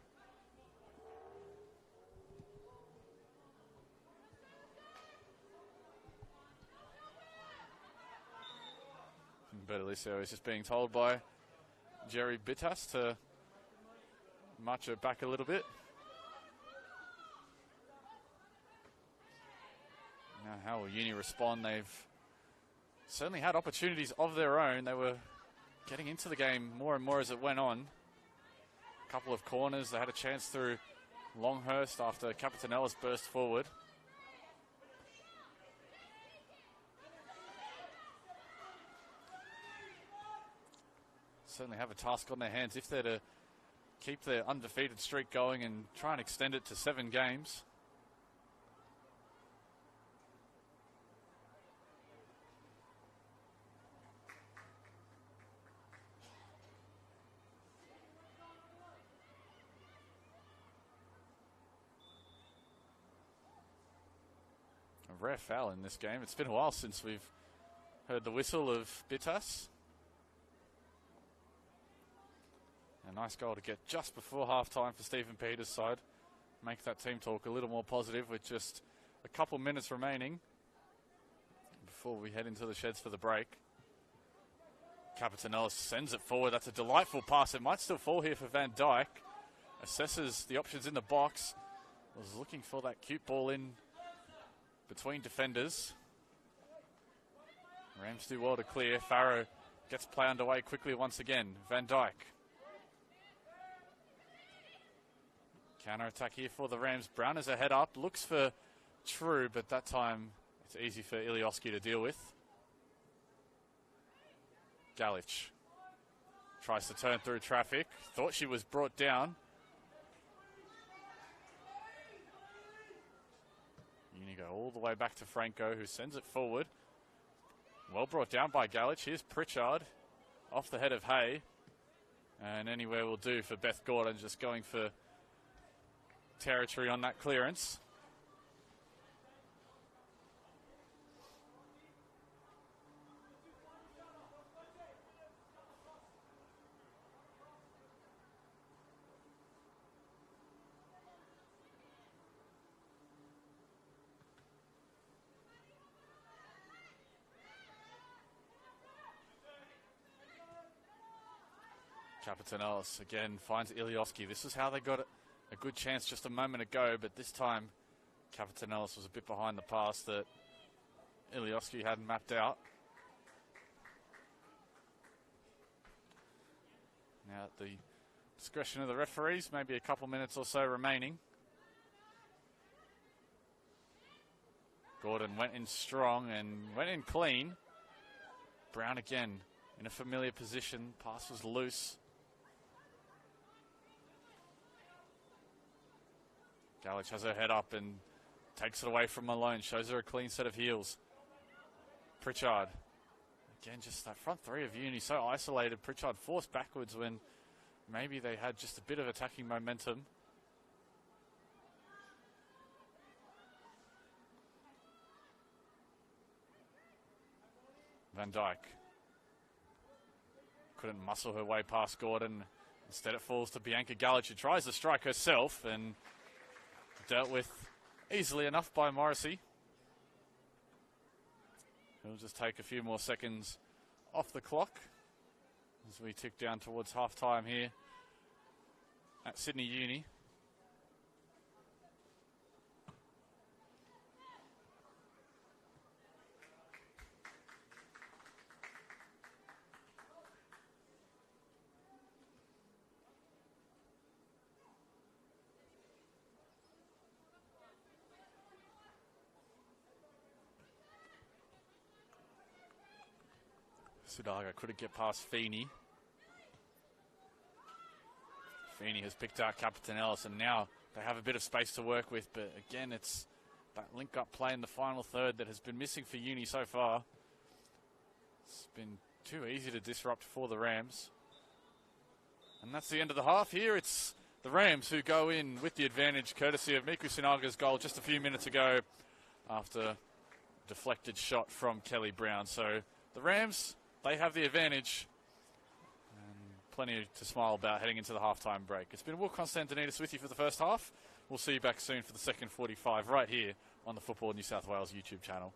Bertolicio is just being told by Jerry Bittas to march her back a little bit. Now how will Uni respond? They've certainly had opportunities of their own. They were getting into the game more and more as it went on. A couple of corners. They had a chance through Longhurst after Capitanellis burst forward. Certainly have a task on their hands if they're to keep their undefeated streak going and try and extend it to 7 games. A rare foul in this game. It's been a while since we've heard the whistle of Bitas. A nice goal to get just before half-time for Stephen Peters' side. Make that team talk a little more positive with just a couple minutes remaining before we head into the sheds for the break. Capitanellis sends it forward. That's a delightful pass. It might still fall here for Van Dijk. Assesses the options in the box. Was looking for that cute ball in between defenders. Rams do well to clear. Farrow gets play underway quickly once again. Van Dijk. Counter-attack here for the Rams. Brown is a head up. Looks for True, but that time it's easy for Ilioski to deal with. Galich tries to turn through traffic. Thought she was brought down. Unigo all the way back to Franco, who sends it forward. Well brought down by Galich. Here's Pritchard off the head of Hay. And anywhere will do for Beth Gordon, just going for territory on that clearance. Capitanellis again finds Ilioski. This is how they got a good chance just a moment ago, but this time Capitanellis was a bit behind the pass that Ilioski hadn't mapped out. Now at the discretion of the referees, maybe a couple minutes or so remaining. Gordon went in strong and went in clean. Brown again in a familiar position. Pass was loose. Galich has her head up and takes it away from Malone. Shows her a clean set of heels. Pritchard. Again, just that front three of Uni so isolated. Pritchard forced backwards when maybe they had just a bit of attacking momentum. Van Dijk. Couldn't muscle her way past Gordon. Instead it falls to Bianca Galich, who tries to strike herself and dealt with easily enough by Morrissey. He'll just take a few more seconds off the clock as we tick down towards half-time here at Sydney Uni. Sudaga couldn't get past Feeney. Feeney has picked out Capitanellis, and now they have a bit of space to work with, but again, it's that link-up play in the final third that has been missing for Uni so far. It's been too easy to disrupt for the Rams. And that's the end of the half. Here it's the Rams who go in with the advantage, courtesy of Miku Sinaga's goal just a few minutes ago after a deflected shot from Kelly Brown. So the Rams, they have the advantage, and plenty to smile about heading into the halftime break. It's been Will Constantinides with you for the first half. We'll see you back soon for the second 45 right here on the Football New South Wales YouTube channel.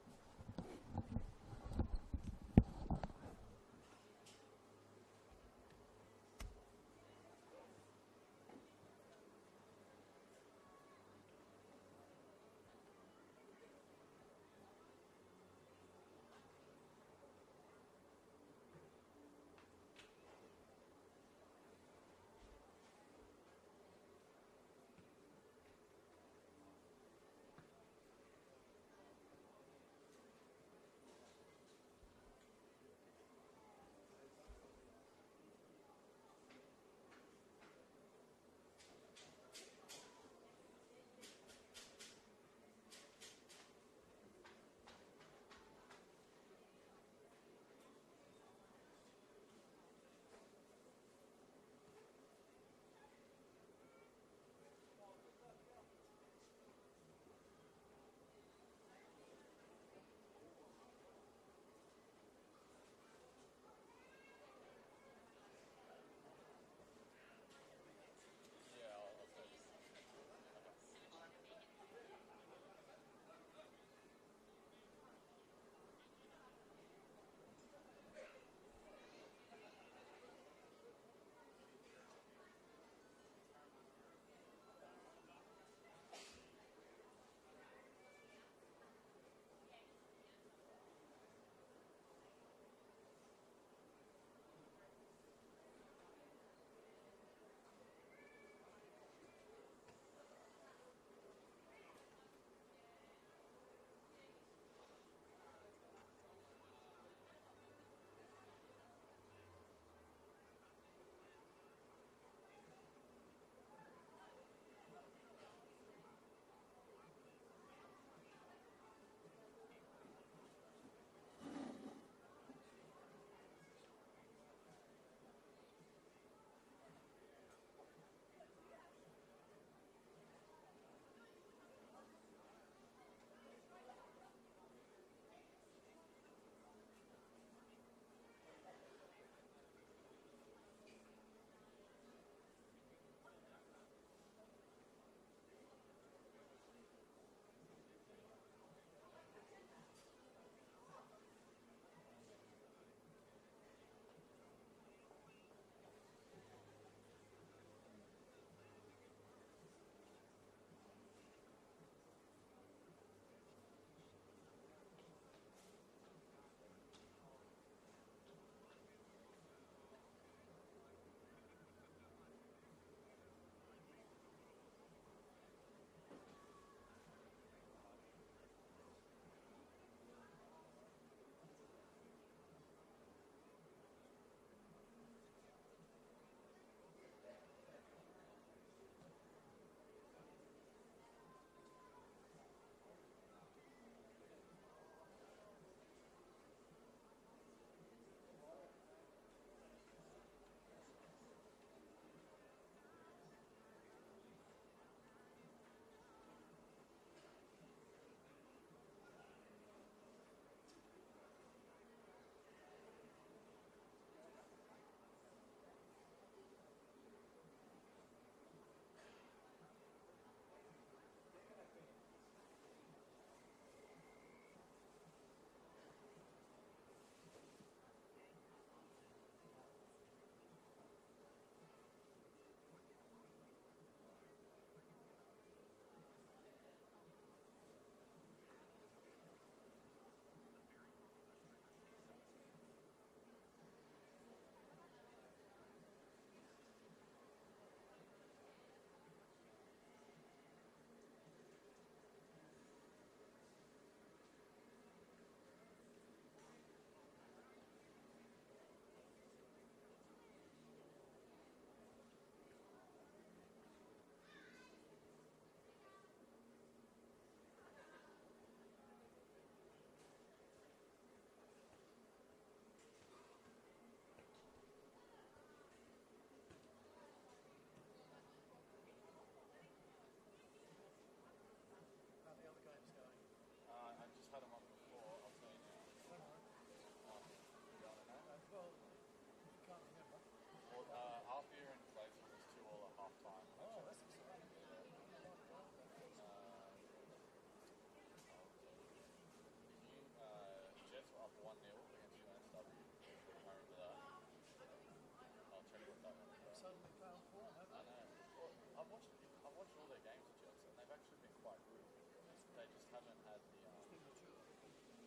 haven't had the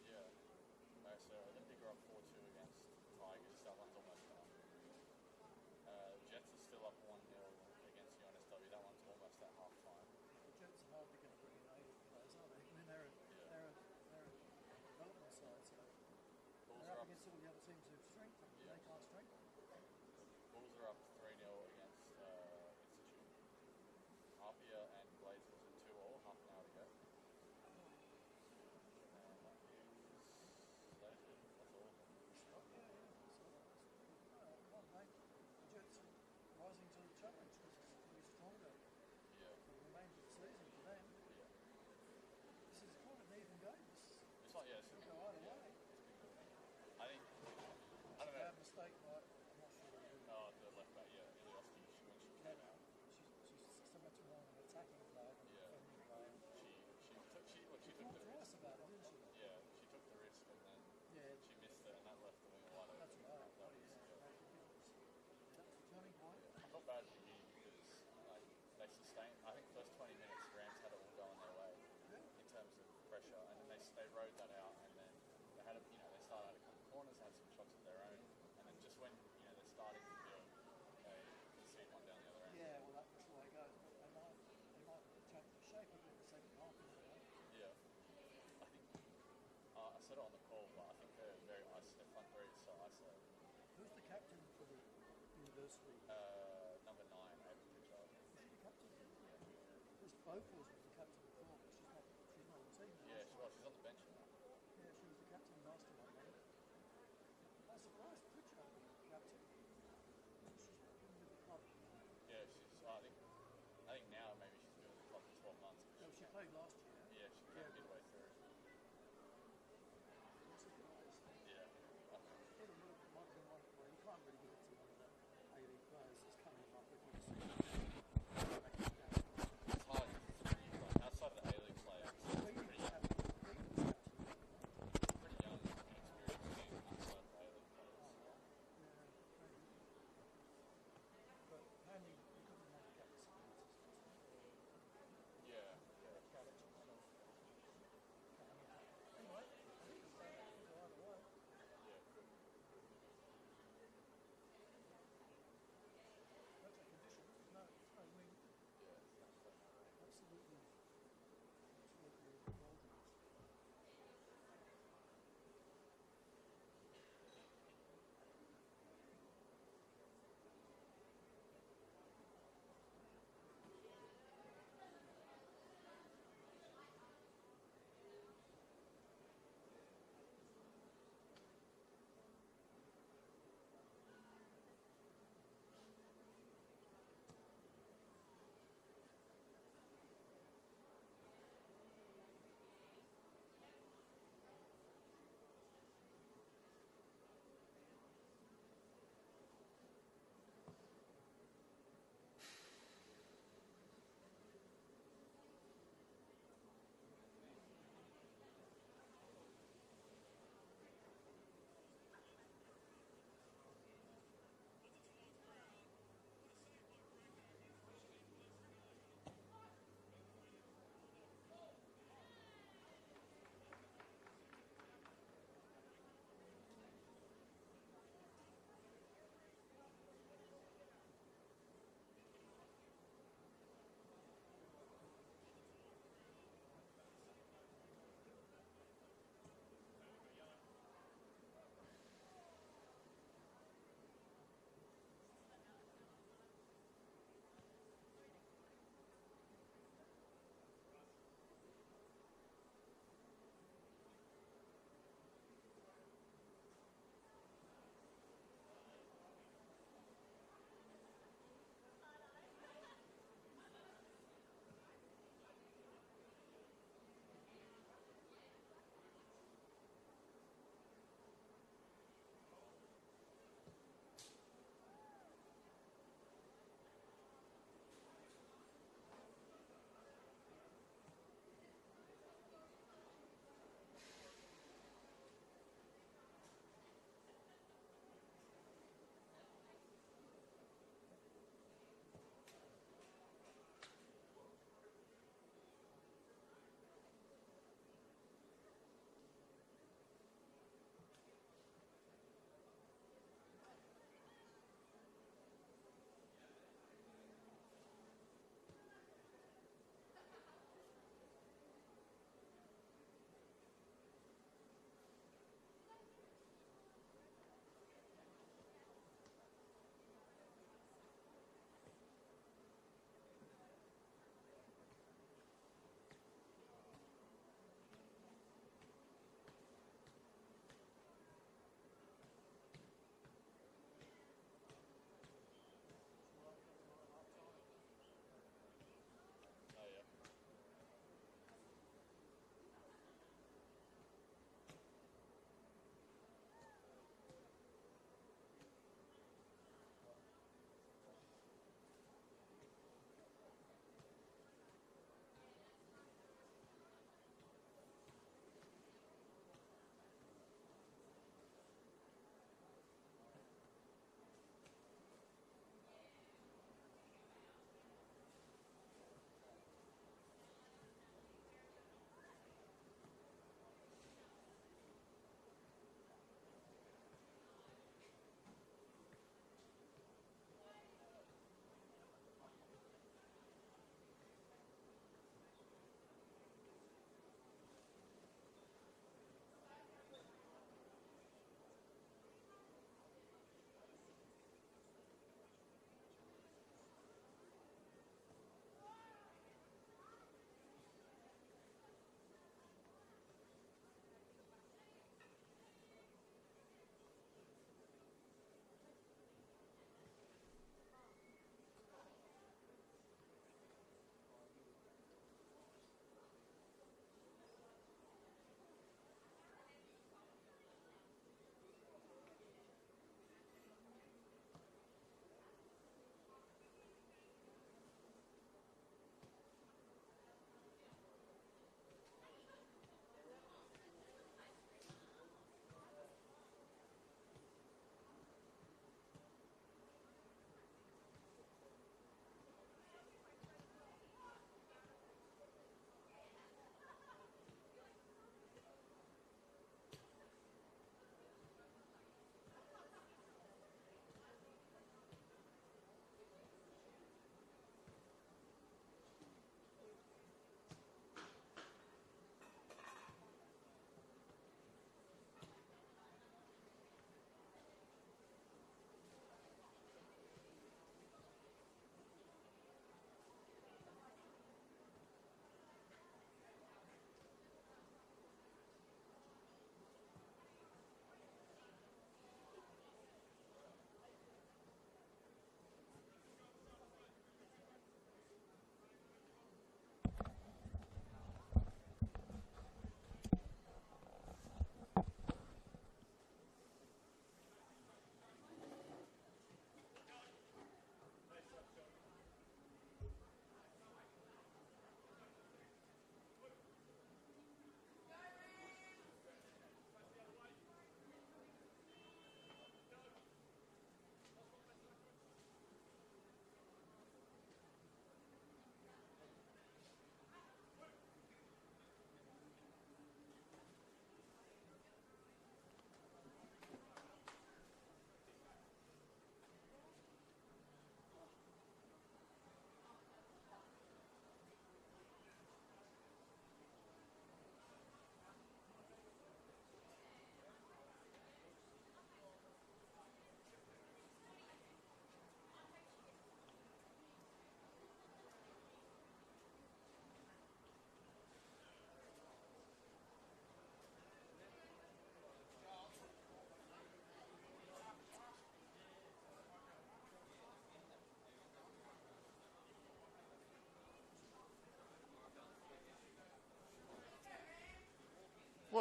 yeah. So Olympic are up 4-2 against Tigers. That one's almost done. Jets are still up 1-0 against the NSW. That one's almost at half time. The Jets are hardly going to bring in 80 players, are they? I mean, they're a development side, so they're up against all the other teams who've strengthened. They can't strengthen. Bulls are up 3-0 against Institute. Harpier and Blazers are 2-2, half an hour to go. And that is it. That's all. Well, mate, the Jets are rising to the challenge because it's going to be stronger for the remainder of the season for them. Yeah. This is kind of an even game. It's like, it's going to go either way. I think, I don't know. Bad mistake, right? I'm not sure. Oh, the left back, Ilioski, when she came out. She's so much more an attacking player than a defending player. She took the risk about it, didn't she? Yeah, she took the risk and then she missed it and that left the wing wide open. That's right. That was the turning point. I felt bad at the beginning because they sustained, I think first 20 minutes the Rams had it all going their way in terms of pressure, and then they rode that out, and then they had they started out a couple of corners, had some shots of their own, and then just when they're starting to build, they concede one down the other end. Yeah, well that's the way it goes. They might change the shape of it in the second half. Yeah, I think I said it on the call, but I think they're very isolated. Their front three is so isolated. Who's the captain for the university? Number 9, Ava Pritchard. Is she the captain? Yeah. Chris Bocals was the captain before, but she's not on the team now. Yeah, she's on the bench now. Yeah, she was the captain last time I met her. I'm surprised Pritchard was the captain. She's been with the club. Yeah, I think now maybe she's been with the club for 12 months. No, she played last year. Yeah, she came midway through. I'm surprised. Yeah. Might have been one. Well, you can't really give it to one of the A-League players that's coming up with you. It's hard. Outside of the A-League players, it's pretty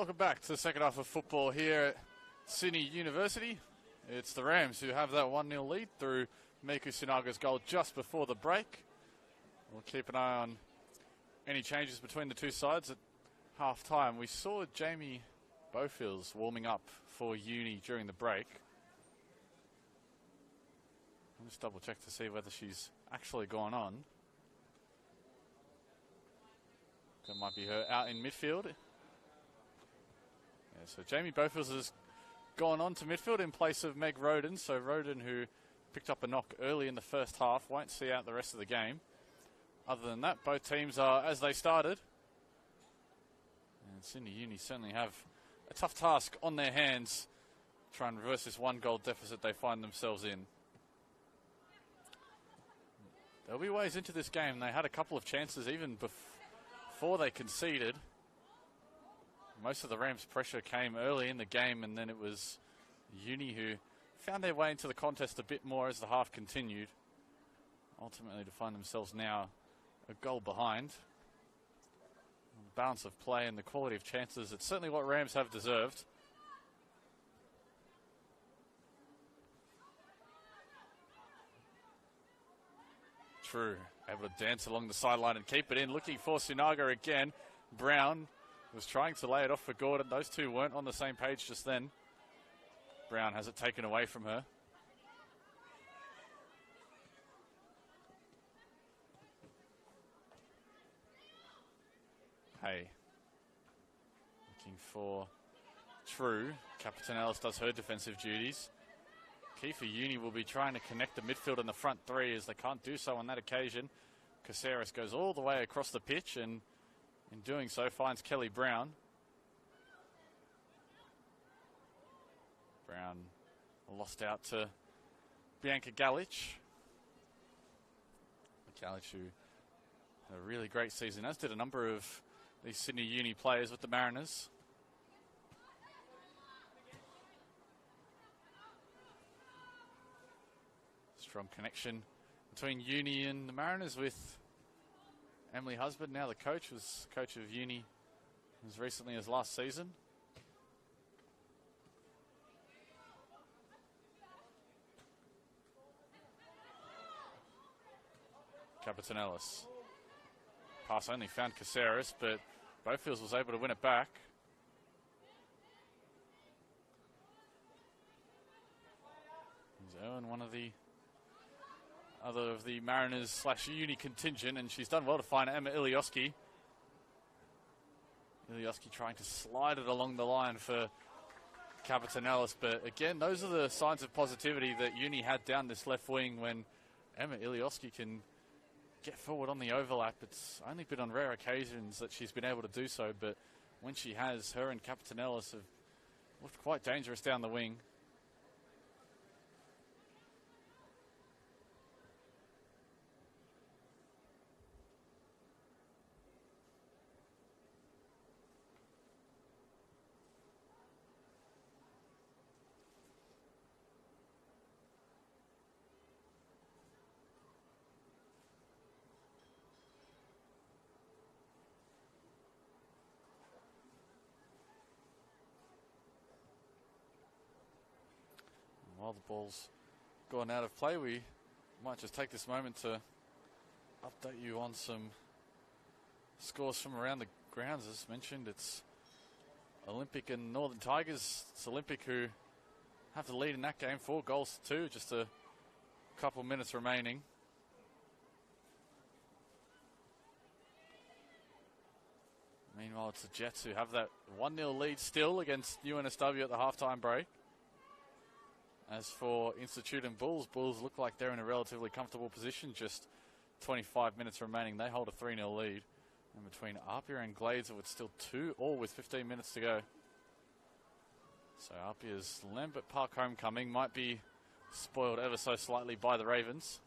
Welcome back to the second half of football here at Sydney University. It's the Rams who have that 1-0 lead through Miku Sinaga's goal just before the break. We'll keep an eye on any changes between the two sides at half-time. We saw Jamie Bowfields warming up for Uni during the break. I'll just double check to see whether she's actually gone on. That might be her out in midfield. Yeah, so Jamie Bowfields has gone on to midfield in place of Meg Roden. So Roden, who picked up a knock early in the first half, won't see out the rest of the game. Other than that, both teams are as they started. And Sydney Uni certainly have a tough task on their hands, trying to reverse this 1-goal deficit they find themselves in. There'll be ways into this game. They had a couple of chances even before they conceded. Most of the Rams' pressure came early in the game, and then it was Uni who found their way into the contest a bit more as the half continued. Ultimately to find themselves now a goal behind. The balance of play and the quality of chances, it's certainly what Rams have deserved. True, able to dance along the sideline and keep it in. Looking for Sinaga again. Brown was trying to lay it off for Gordon. Those two weren't on the same page just then. Brown has it taken away from her. Hey. Looking for True. Captain Ellis does her defensive duties. Key for Uni will be trying to connect the midfield and the front three, as they can't do so on that occasion. Caceres goes all the way across the pitch, and in doing so finds Kelly Brown. Brown lost out to Bianca Galich. Galich, who had a really great season, as did a number of these Sydney Uni players with the Mariners. Strong connection between Uni and the Mariners, with Emily Husband, now the coach, was coach of Uni as recently as last season. Captain Ellis. Pass only found Caceres, but Bowfields was able to win it back. He's Owen, one of the other of the Mariners / Uni contingent, and she's done well to find Emma Ilioski. Ilioski trying to slide it along the line for Captain Ellis, but again, those are the signs of positivity that Uni had down this left wing. When Emma Ilioski can get forward on the overlap, it's only been on rare occasions that she's been able to do so, but when she has, her and Captain Ellis have looked quite dangerous down the wing. While the ball's gone out of play, we might just take this moment to update you on some scores from around the grounds. As mentioned, it's Olympic and Northern Tigers. It's Olympic who have the lead in that game, 4-2, just a couple minutes remaining. Meanwhile, it's the Jets who have that 1-0 lead still against NSW at the halftime break. As for Institute and Bulls, Bulls look like they're in a relatively comfortable position. Just 25 minutes remaining. They hold a 3-0 lead. And between Apia and Glazer, with still 2 all with 15 minutes to go. So Apia's Lambert Park homecoming might be spoiled ever so slightly by the Ravens.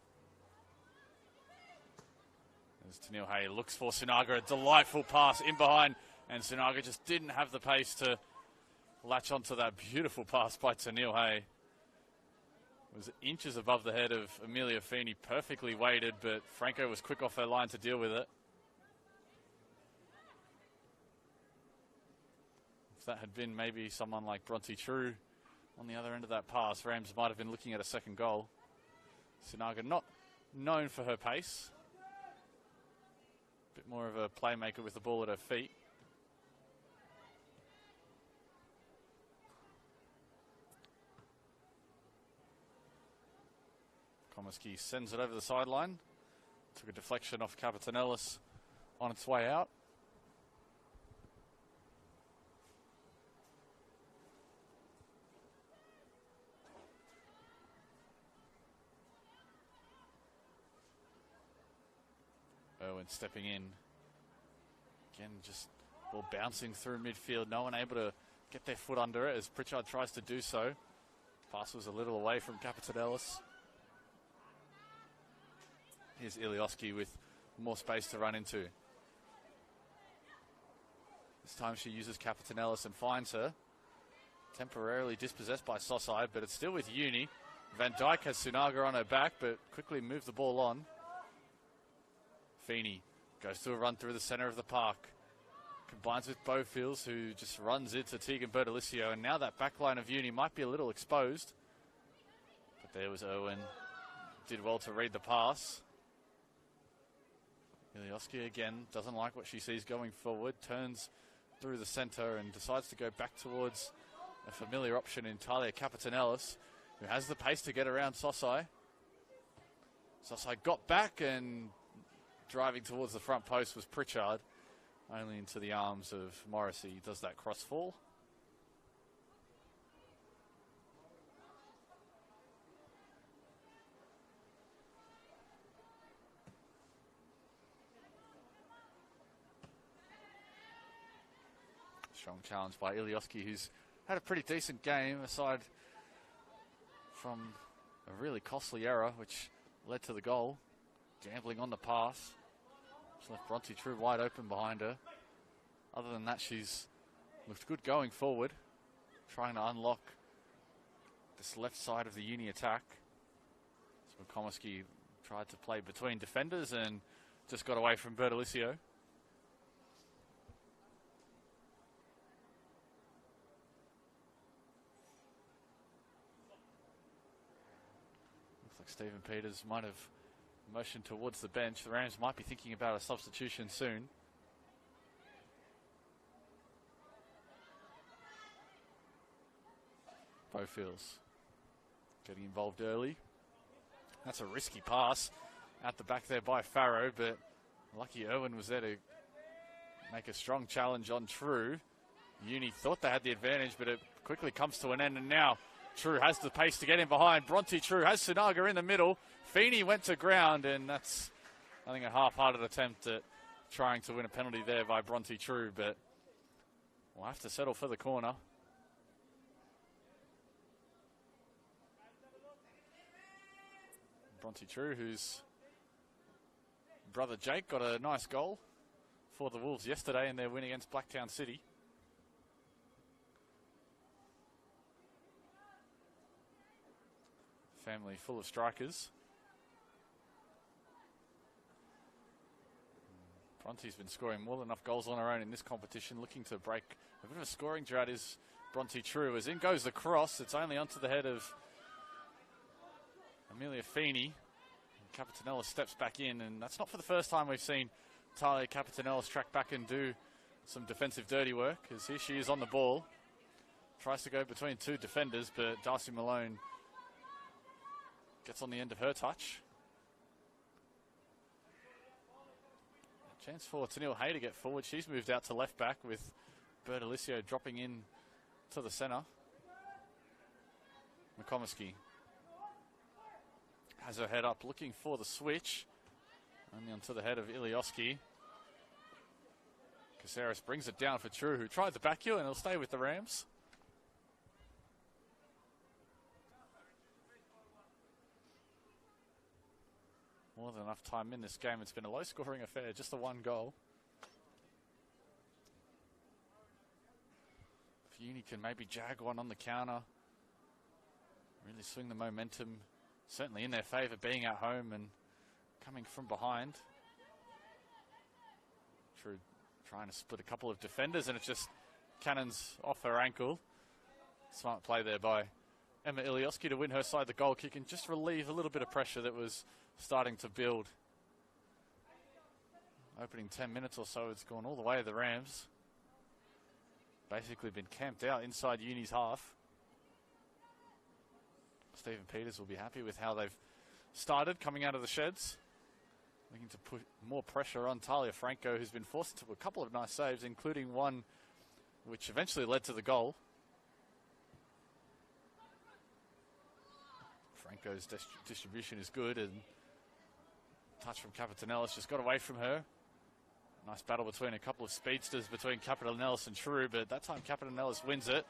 As Tennille Hay looks for Sinaga, a delightful pass in behind, and Sinaga just didn't have the pace to latch onto that beautiful pass by Tennille Hay. It was inches above the head of Amelia Feeney, perfectly weighted, but Franco was quick off her line to deal with it. that had been maybe someone like Bronte True on the other end of that pass, Rams might have been looking at a second goal. Sinaga not known for her pace. Bit more of a playmaker with the ball at her feet. Comiskey sends it over the sideline. Took a deflection off Capitanellis on its way out. Owen stepping in. Again, just ball bouncing through midfield. No one able to get their foot under it as Pritchard tries to do so. Pass was a little away from Capitanellis. Here's Ilioski with more space to run into. This time she uses Capitanellis and finds her. Temporarily dispossessed by Sosai, but it's still with Uni. Van Dijk has Sunaga on her back, but quickly moved the ball on. Feeney goes to a run through the centre of the park. Combines with Bowfields, who just runs into Tegan Bertolicio. And now that back line of Uni might be a little exposed. But there was Owen. Did well to read the pass. Ilioski again doesn't like what she sees going forward. Turns through the centre and decides to go back towards a familiar option in Talia Capitanellis, who has the pace to get around Sosai. Sosai got back, and driving towards the front post was Pritchard. Only into the arms of Morrissey does that cross fall. Strong challenge by Ilioski, who's had a pretty decent game aside from a really costly error which led to the goal. Gambling on the pass. Just left Bronte True wide open behind her. Other than that, she's looked good going forward, trying to unlock this left side of the Uni attack. So Comiskey tried to play between defenders and just got away from Bertolicio. Looks like Stephen Peters might have motioned towards the bench. The Rams might be thinking about a substitution soon. Bowfields getting involved early. That's a risky pass out the back there by Farrow, but lucky Irwin was there to make a strong challenge on True. Uni thought they had the advantage, but it quickly comes to an end, and now True has the pace to get in behind. Bronte True has Sunaga in the middle. Feeney went to ground, and that's, I think, a half-hearted attempt at trying to win a penalty there by Bronte True, but we'll have to settle for the corner. Bronte True, whose brother Jake got a nice goal for the Wolves yesterday in their win against Blacktown City. Family full of strikers. Bronte's been scoring more than enough goals on her own in this competition, looking to break a bit of a scoring drought is Bronte True. As in goes the cross, it's only onto the head of Amelia Feeney. Capitanellis steps back in, and that's not for the first time we've seen Talia Capitanellis track back and do some defensive dirty work, as here she is on the ball. Tries to go between two defenders, but Darcy Malone gets on the end of her touch. A chance for Tennille Hay to get forward. She's moved out to left back with Bertolicio dropping in to the centre. McComiskey has her head up, looking for the switch. Only onto the head of Ilioski. Caceres brings it down for True, who tried the back heel, and he'll stay with the Rams. More than enough time in this game. It's been a low-scoring affair, just the one goal. If Uni can maybe jag one on the counter, really swing the momentum, certainly in their favour, being at home and coming from behind. True trying to split a couple of defenders, and it's just Cannon's off her ankle. Smart play there by Emma Ilioski to win her side the goal kick and just relieve a little bit of pressure that was starting to build. Opening 10 minutes or so, it's gone all the way to the Rams. Basically been camped out inside Uni's half. Stephen Peters will be happy with how they've started coming out of the sheds. Looking to put more pressure on Talia Franco, who's been forced into a couple of nice saves, including one which eventually led to the goal. Franco's distribution is good, and touch from Capitanellis just got away from her. Nice battle between a couple of speedsters between Capitanellis and True, but that time Capitanellis wins it.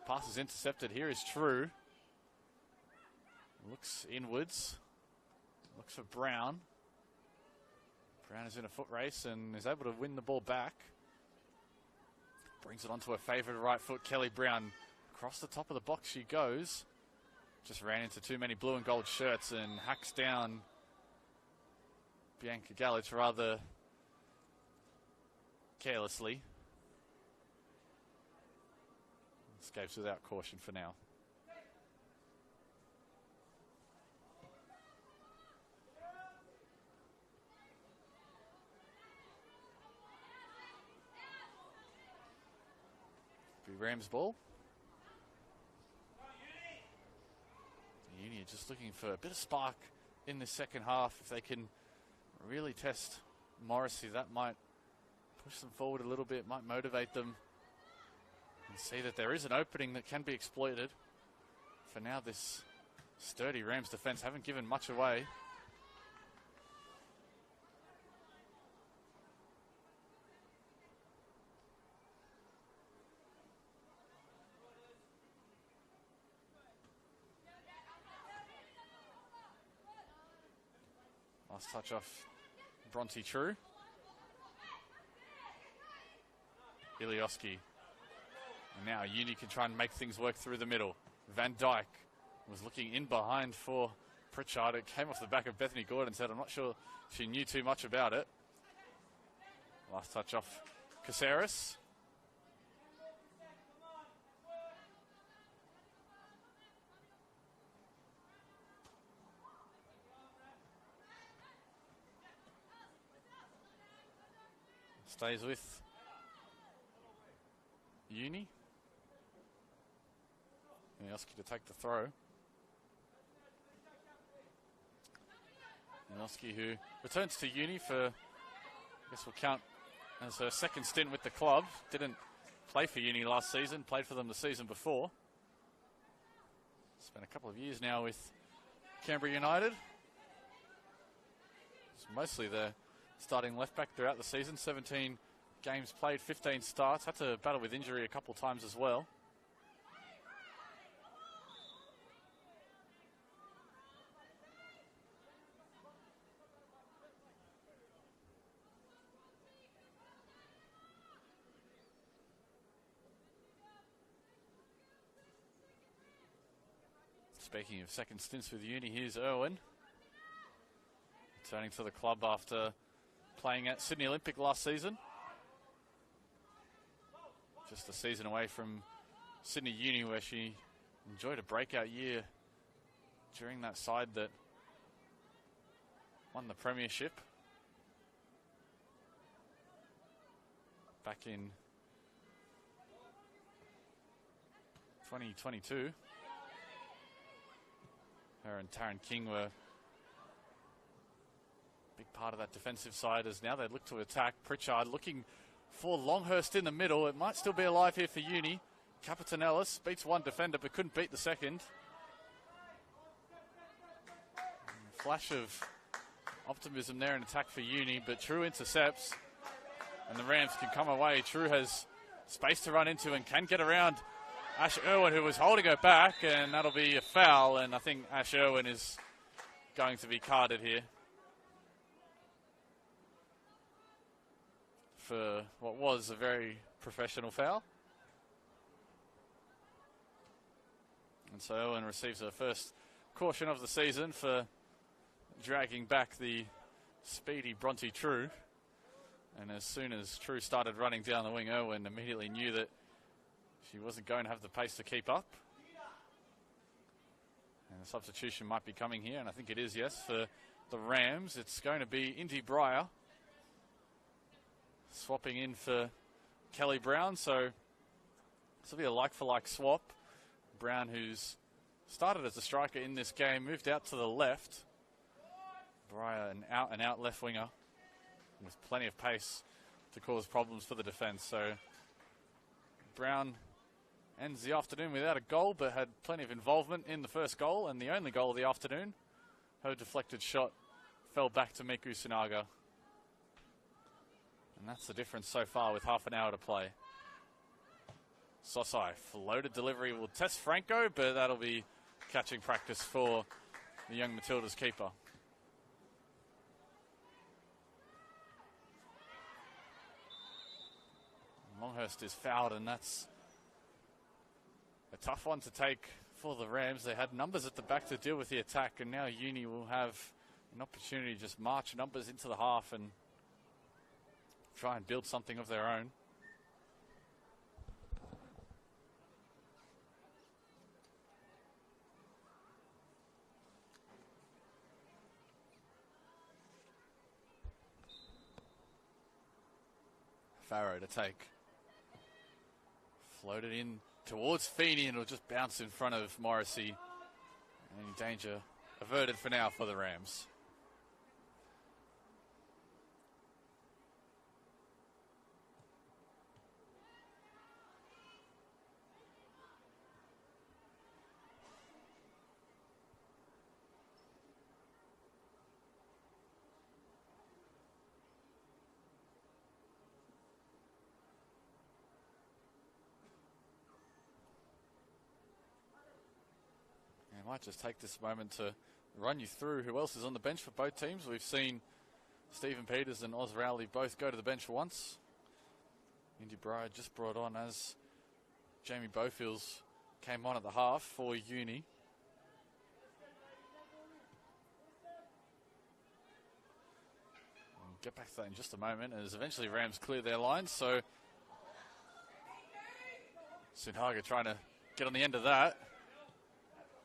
Pass is intercepted. Here is True. Looks inwards. Looks for Brown. Brown is in a foot race and is able to win the ball back. Brings it onto her favourite right foot, Kelly Brown. Across the top of the box she goes. Just ran into too many blue and gold shirts and hacks down Bianca Galich rather carelessly. Escapes without caution for now. Rams ball. Uni are just looking for a bit of spark in the second half. If they can really test Morrissey, that might push them forward a little bit, might motivate them and see that there is an opening that can be exploited. For now, this sturdy Rams defense haven't given much away. Last touch off Bronte True. Ilioski. And now Uni can try and make things work through the middle. Van Dyke was looking in behind for Pritchard. It came off the back of Bethany Gordon. Said, I'm not sure she knew too much about it. Last touch off Caceres. Stays with Uni. Ilioski to take the throw. Ilioski, who returns to Uni for, I guess will count as her second stint with the club. Didn't play for Uni last season, played for them the season before. Spent a couple of years now with Canberra United. It's mostly the starting left back throughout the season. 17 games played, 15 starts. Had to battle with injury a couple times as well. Speaking of second stints with Uni, here's Irwin. Returning to the club after playing at Sydney Olympic last season. Just a season away from Sydney Uni, where she enjoyed a breakout year during that side that won the premiership back in 2022. Her and Taryn King were big part of that defensive side, as now they look to attack. Pritchard looking for Longhurst in the middle. It might still be alive here for Uni. Capitanellis beats one defender but couldn't beat the second. Flash of optimism there in attack for Uni, but True intercepts and the Rams can come away. True has space to run into and can get around Ash Irwin, who was holding her back, and that'll be a foul, and I think Ash Irwin is going to be carded here for what was a very professional foul. And so Irwin receives her first caution of the season for dragging back the speedy Bronte True. And as soon as True started running down the wing, Irwin immediately knew that she wasn't going to have the pace to keep up. And the substitution might be coming here, and I think it is, yes, for the Rams. It's going to be Indy Breyer swapping in for Kelly Brown. So this will be a like-for-like swap. Brown, who's started as a striker in this game, moved out to the left. Breyer, an out-and-out left winger with plenty of pace to cause problems for the defence. So Brown ends the afternoon without a goal, but had plenty of involvement in the first goal, and the only goal of the afternoon. Her deflected shot fell back to Miku Sinaga. And that's the difference so far with half an hour to play. Sosai, floated delivery will test Franco, but that'll be catching practice for the young Matilda's keeper. Longhurst is fouled, and that's a tough one to take for the Rams. They had numbers at the back to deal with the attack, and now Uni will have an opportunity to just march numbers into the half and try and build something of their own. Farrow to take. Floated in towards Feeney, and it'll just bounce in front of Morrissey. Any danger averted for now for the Rams. I might just take this moment to run you through who else is on the bench for both teams. We've seen Stephen Peters and Oz Rowley both go to the bench once. Indy Breyer just brought on as Jamie Bowfields came on at the half for Uni. We'll get back to that in just a moment as eventually Rams clear their lines. So Sinhaga trying to get on the end of that.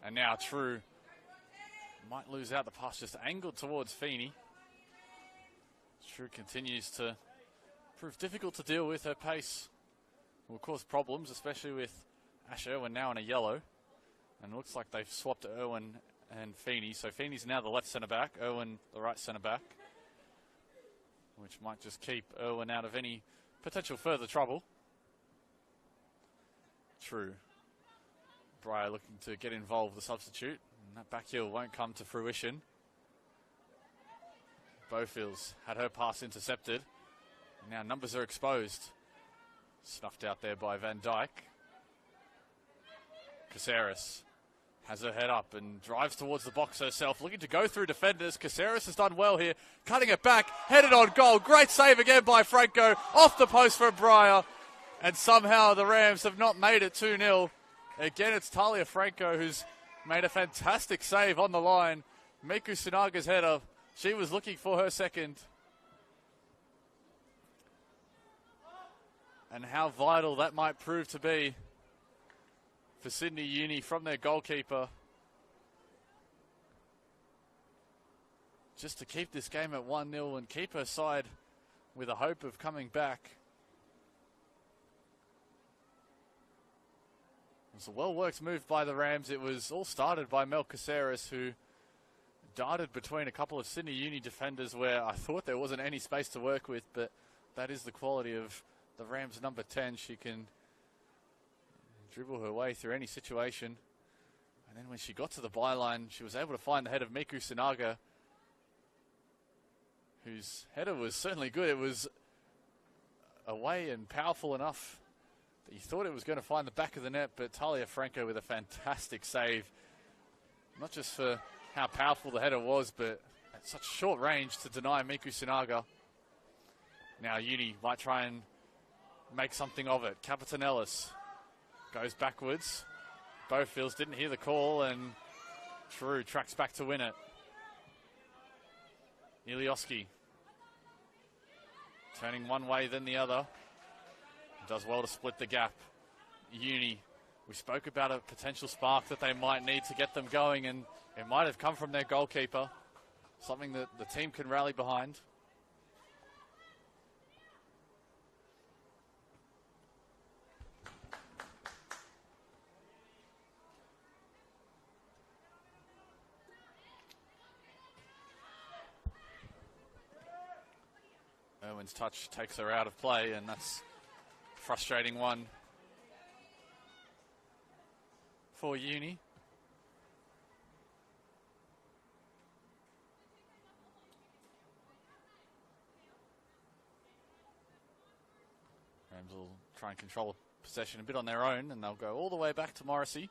And now True might lose out the pass, just angled towards Feeney. True continues to prove difficult to deal with. Her pace will cause problems, especially with Ash Irwin now in a yellow. And it looks like they've swapped Irwin and Feeney. So Feeney's now the left centre-back, Irwin the right centre-back, which might just keep Irwin out of any potential further trouble. True. Breyer looking to get involved, the substitute, and that back heel won't come to fruition. Bowfields had her pass intercepted. And now numbers are exposed. Snuffed out there by Van Dyke. Caceres has her head up and drives towards the box herself, looking to go through defenders. Caceres has done well here, cutting it back, headed on goal. Great save again by Franco, off the post for Breyer. And somehow the Rams have not made it 2-0. Again, it's Talia Franco who's made a fantastic save on the line. Miku Sinaga's header, she was looking for her second. And how vital that might prove to be for Sydney Uni from their goalkeeper. Just to keep this game at 1-0 and keep her side with a hope of coming back. It was a well-worked move by the Rams. It was all started by Mel Caceres, who darted between a couple of Sydney Uni defenders where I thought there wasn't any space to work with, but that is the quality of the Rams' number 10. She can dribble her way through any situation. And then when she got to the byline, she was able to find the head of Miku Sinaga, whose header was certainly good. It was away and powerful enough that you thought it was going to find the back of the net, but Talia Franco with a fantastic save. Not just for how powerful the header was, but at such short range to deny Miku Sinaga. Now Uni might try and make something of it. Capitan Ellis goes backwards. Bowfields didn't hear the call, and True tracks back to win it. Ilioski turning one way then the other. Does well to split the gap. Uni, we spoke about a potential spark that they might need to get them going, and it might have come from their goalkeeper. Something that the team can rally behind. Irwin's touch takes her out of play, and that's a frustrating one for Uni. Rams will try and control possession a bit on their own, and they'll go all the way back to Morrissey.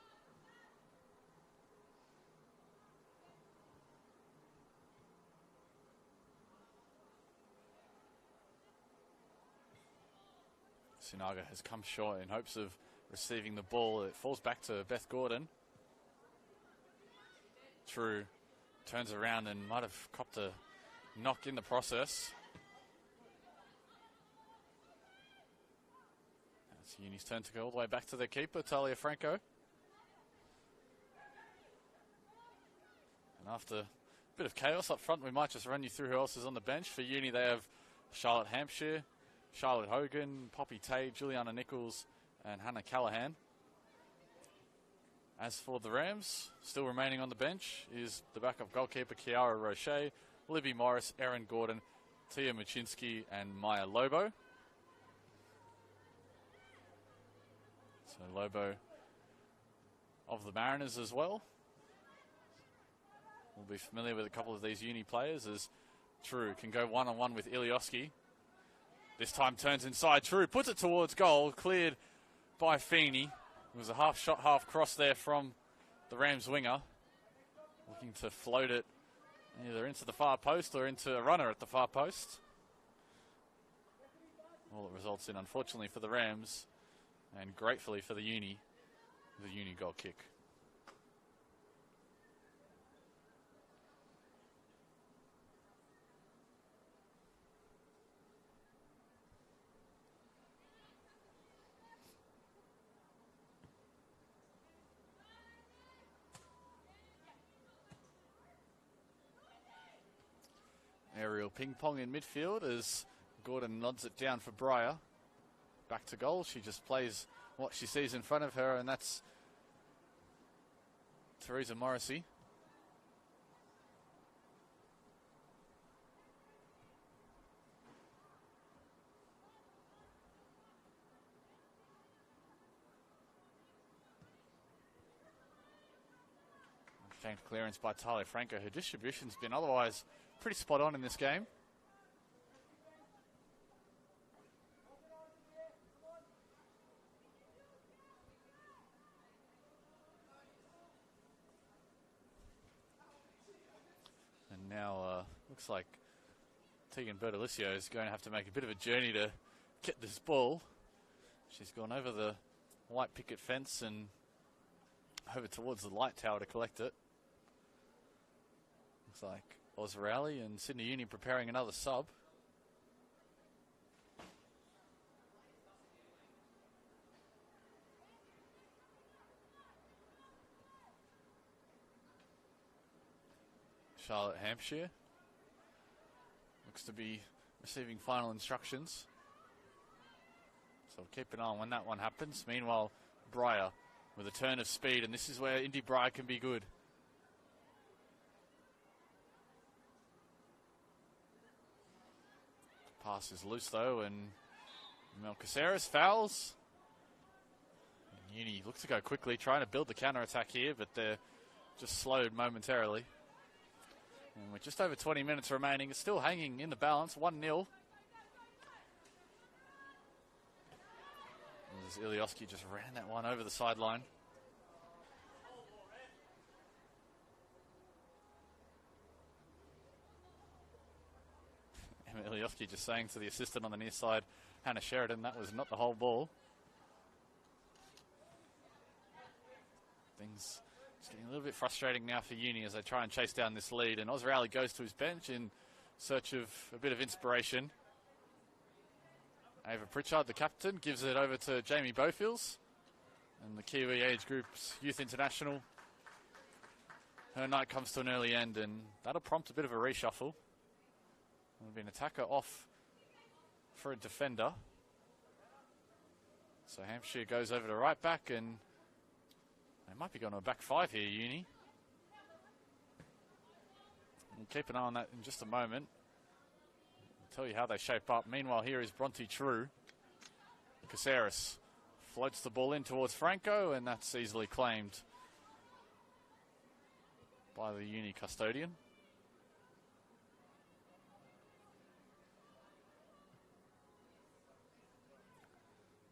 Sinaga has come short in hopes of receiving the ball. It falls back to Beth Gordon. True turns around and might have copped a knock in the process. It's Uni's turn to go all the way back to their keeper, Talia Franco. And after a bit of chaos up front, we might just run you through who else is on the bench. For Uni, they have Charlotte Hampshire, Charlotte Hogan, Poppy Tay, Juliana Nichols, and Hannah Callahan. As for the Rams, still remaining on the bench is the backup goalkeeper Kiara Roche, Libby Morris, Erin Gordon, Tia Machinsky, and Maya Lobo. So Lobo of the Mariners as well. We'll be familiar with a couple of these Uni players, as True can go one-on-one with Ilioski. This time turns inside. True puts it towards goal, cleared by Feeney. It was a half shot, half cross there from the Rams winger. Looking to float it either into the far post or into a runner at the far post. All it results in, unfortunately for the Rams, and gratefully for the Uni goal kick. Aerial ping pong in midfield as Gordon nods it down for Breyer. Back to goal. She just plays what she sees in front of her, and that's Teresa Morrissey. Exchange clearance by Talia Franco. Her distribution's been otherwise pretty spot on in this game. And now looks like Tegan Bertolicio is going to have to make a bit of a journey to get this ball. She's gone over the white picket fence and over towards the light tower to collect it. Looks like Oz Rowley and Sydney Uni preparing another sub. Charlotte Hampshire looks to be receiving final instructions. So keep an eye on when that one happens. Meanwhile, Breyer with a turn of speed, and this is where Indy Breyer can be good. Pass is loose though, and Melcaceres fouls. And Uni looks to go quickly, trying to build the counter-attack here, but they're just slowed momentarily. And with just over 20 minutes remaining, it's still hanging in the balance, 1-0. As Ilioski just ran that one over the sideline. Ilioski just saying to the assistant on the near side, Hannah Sheridan, that was not the whole ball. Things just getting a little bit frustrating now for Uni as they try and chase down this lead. And Osrowley goes to his bench in search of a bit of inspiration. Ava Pritchard, the captain, gives it over to Jamie Bofields. And the Kiwi age group's youth international. Her night comes to an early end, and that'll prompt a bit of a reshuffle. There'll be an attacker off for a defender. So Hampshire goes over to right back, and they might be going to a back five here, Uni. We'll keep an eye on that in just a moment. I'll tell you how they shape up. Meanwhile, here is Bronte True. Caceres floats the ball in towards Franco, and that's easily claimed by the Uni custodian.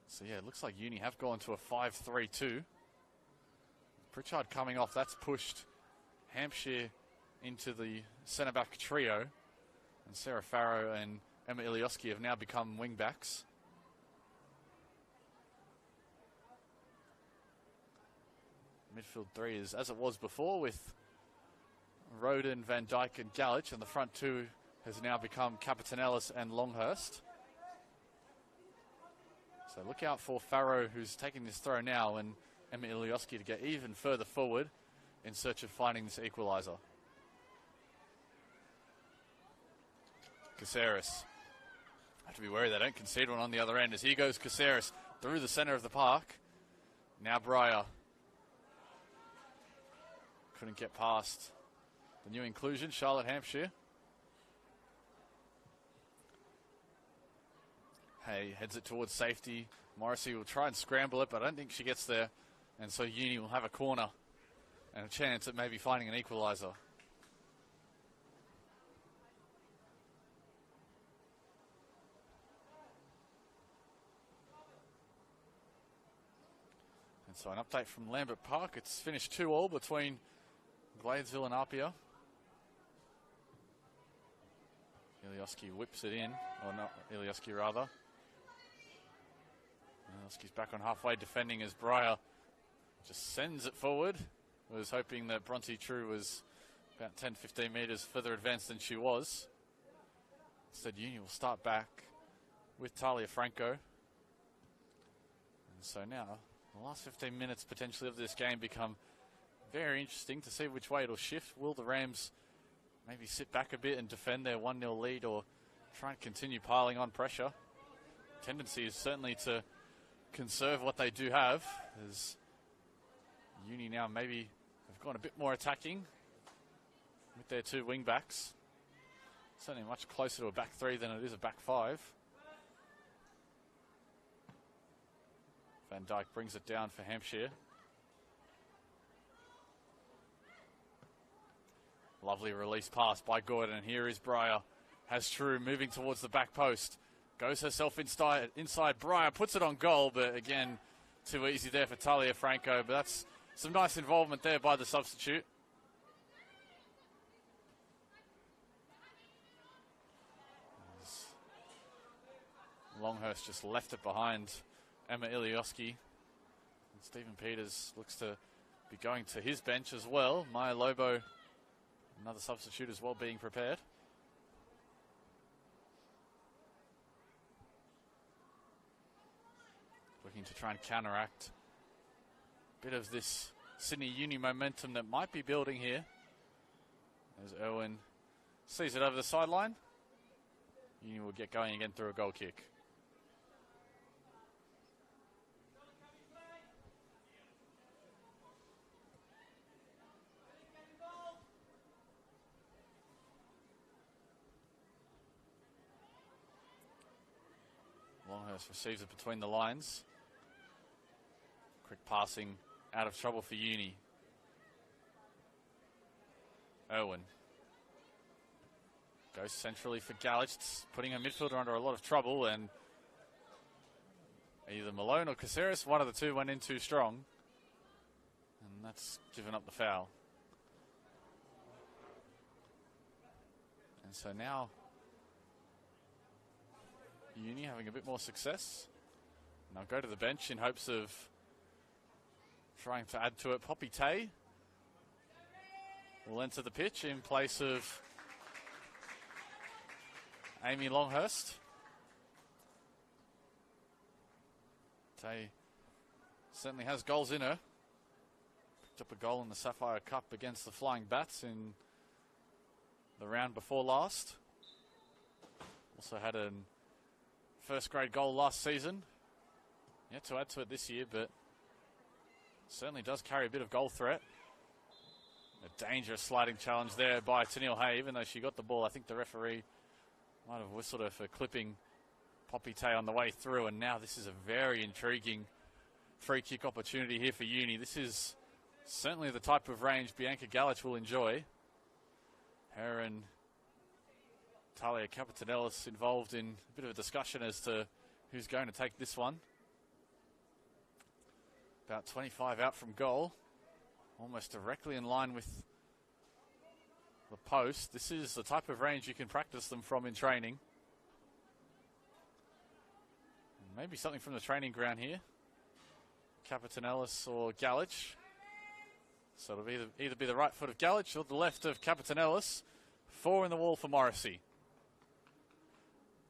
So yeah, it looks like Uni have gone to a 5-3-2. Pritchard coming off, that's pushed Hampshire into the centre-back trio. And Sarah Farrow and Emma Ilioski have now become wing-backs. Midfield three is as it was before, with Roden, Van Dijk and Galich, and the front two has now become Capitanellis and Longhurst. So look out for Farrow, who's taking this throw now, and Emma Ilioski to get even further forward in search of finding this equaliser. Caceres. Have to be worried they don't concede one on the other end, as here goes Caceres through the centre of the park. Now Breyer. Couldn't get past the new inclusion, Charlotte Hampshire. Hay heads it towards safety. Morrissey will try and scramble it, but I don't think she gets there. And so Uni will have a corner and a chance at maybe finding an equaliser. And so an update from Lambert Park. It's finished 2-2 between Gladesville and Apia. Ilioski whips it in, or not Ilioski rather. Ilioski's back on halfway defending as Breyer just sends it forward. Was hoping that Bronte True was about 10-15 metres further advanced than she was. Instead, Uni will start back with Talia Franco. And so now, the last 15 minutes potentially of this game become very interesting to see which way it'll shift. Will the Rams maybe sit back a bit and defend their 1-0 lead, or try and continue piling on pressure? Tendency is certainly to conserve what they do have, as Uni now maybe have gone a bit more attacking with their two wing backs. Certainly much closer to a back three than it is a back five. Van Dijk brings it down for Hampshire. Lovely release pass by Gordon, and here is Breyer. Has True moving towards the back post. Goes herself inside. Breyer puts it on goal, but again, too easy there for Talia Franco. But that's some nice involvement there by the substitute. Longhurst just left it behind Emma Ilioski. And Stephen Peters looks to be going to his bench as well. Maya Lobo, another substitute as well, being prepared. Looking to try and counteract a bit of this Sydney Uni momentum that might be building here. As Irwin sees it over the sideline. Uni will get going again through a goal kick. Longhurst receives it between the lines. Quick passing, out of trouble for Uni. Irwin goes centrally for Galich, putting her midfielder under a lot of trouble, and either Malone or Caceres, one of the two went in too strong, and that's given up the foul. And so now Uni having a bit more success. And I'll go to the bench in hopes of trying to add to it. Poppy Tay will enter the pitch in place of Amy Longhurst. Tay certainly has goals in her. Picked up a goal in the Sapphire Cup against the Flying Bats in the round before last. Also had a first grade goal last season. Yet to add to it this year, but certainly does carry a bit of goal threat. A dangerous sliding challenge there by Tennille Hay, even though she got the ball. I think the referee might have whistled her for clipping Poppy Tay on the way through, and now this is a very intriguing free kick opportunity here for Uni. This is certainly the type of range Bianca Galich will enjoy. Her and Talia Capitanellis involved in a bit of a discussion as to who's going to take this one. About 25 out from goal, almost directly in line with the post. This is the type of range you can practice them from in training. Maybe something from the training ground here. Capitanellis or Galich. So it'll either be the right foot of Galich or the left of Capitanellis. 4 in the wall for Morrissey.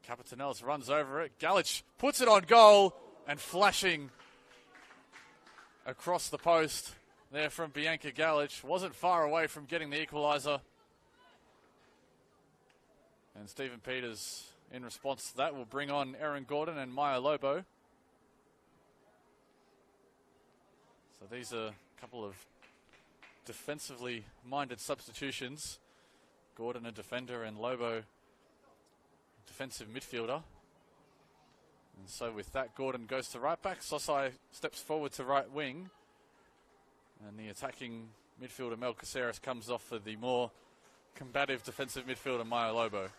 Capitanellis runs over it. Galich puts it on goal, and flashing across the post there from Bianca Galich. Wasn't far away from getting the equaliser. And Stephen Peters, in response to that, will bring on Erin Gordon and Maya Lobo. So these are a couple of defensively minded substitutions. Gordon a defender and Lobo defensive midfielder. And so with that, Gordon goes to right back. Sosai steps forward to right wing. And the attacking midfielder Mel Caceres comes off for the more combative defensive midfielder Maya Lobo.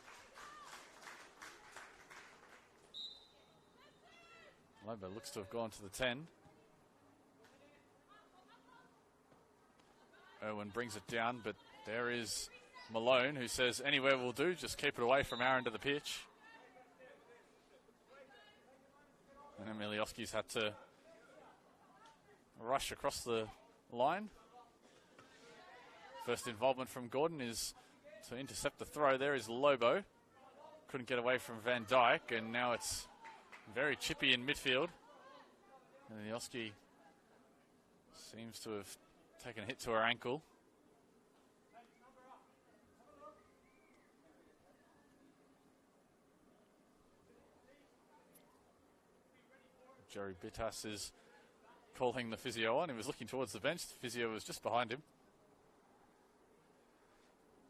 Lobo looks to have gone to the 10. Irwin brings it down, but there is Malone, who says anywhere will do, just keep it away from our end of the pitch. And Emilioski's had to rush across the line. First involvement from Gordon is to intercept the throw. There is Lobo. Couldn't get away from Van Dyke, and now it's very chippy in midfield. And Emilioski seems to have taken a hit to her ankle. Jerry Bittas is calling the physio on. He was looking towards the bench. The physio was just behind him.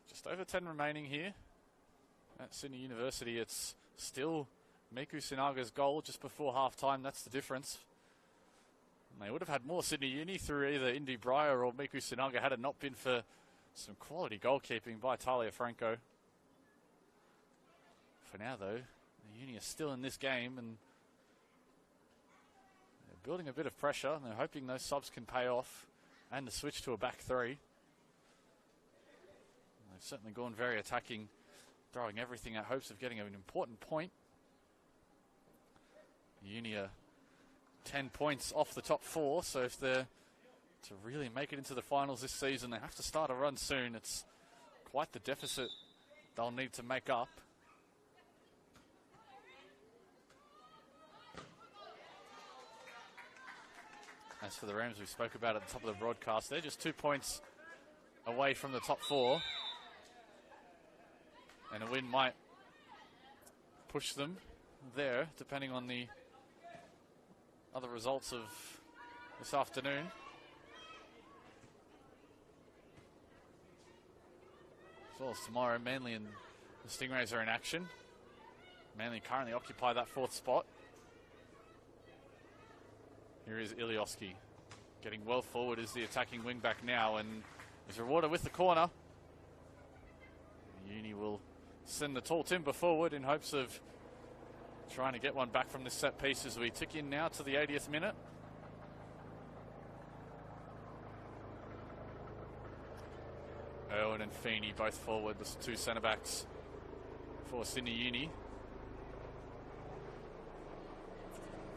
Just over 10 remaining here at Sydney University. It's still Miku Sinaga's goal just before half-time. That's the difference. And they would have had more Sydney Uni through either Indy Breyer or Miku Sinaga had it not been for some quality goalkeeping by Talia Franco. For now, though, the Uni are still in this game, and building a bit of pressure, and they're hoping those subs can pay off and the switch to a back three. And they've certainly gone very attacking, throwing everything at hopes of getting an important point. Uni are 10 points off the top 4, so if they're to really make it into the finals this season, they have to start a run soon. It's quite the deficit they'll need to make up. As for the Rams, we spoke about at the top of the broadcast, they're just 2 points away from the top 4. And a win might push them there, depending on the other results of this afternoon. As well as tomorrow, Manly and the Stingrays are in action. Manly currently occupy that 4th spot. Here is Ilioski. Getting well forward is the attacking wing-back now, and is rewarded with the corner. Uni will send the tall timber forward in hopes of trying to get one back from this set piece as we tick in now to the 80th minute. Owen and Feeney both forward, the 2 centre-backs for Sydney Uni.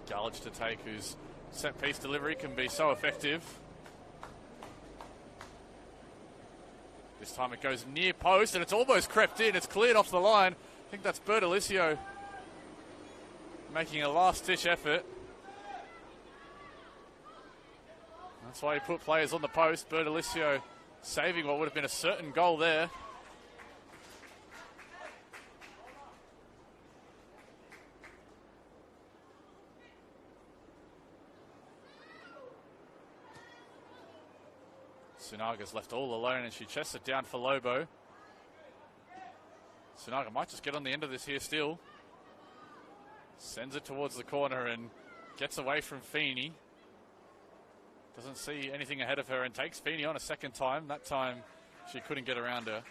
Galich to take, whose set-piece delivery can be so effective. This time it goes near post, and it's almost crept in. It's cleared off the line. I think that's Bertolicio making a last-ditch effort. That's why he put players on the post. Bertolicio saving what would have been a certain goal there. Sunaga's left all alone and she chests it down for Lobo. Sunaga might just get on the end of this here still. Sends it towards the corner and gets away from Feeney. Doesn't see anything ahead of her and takes Feeney on a second time. That time she couldn't get around her.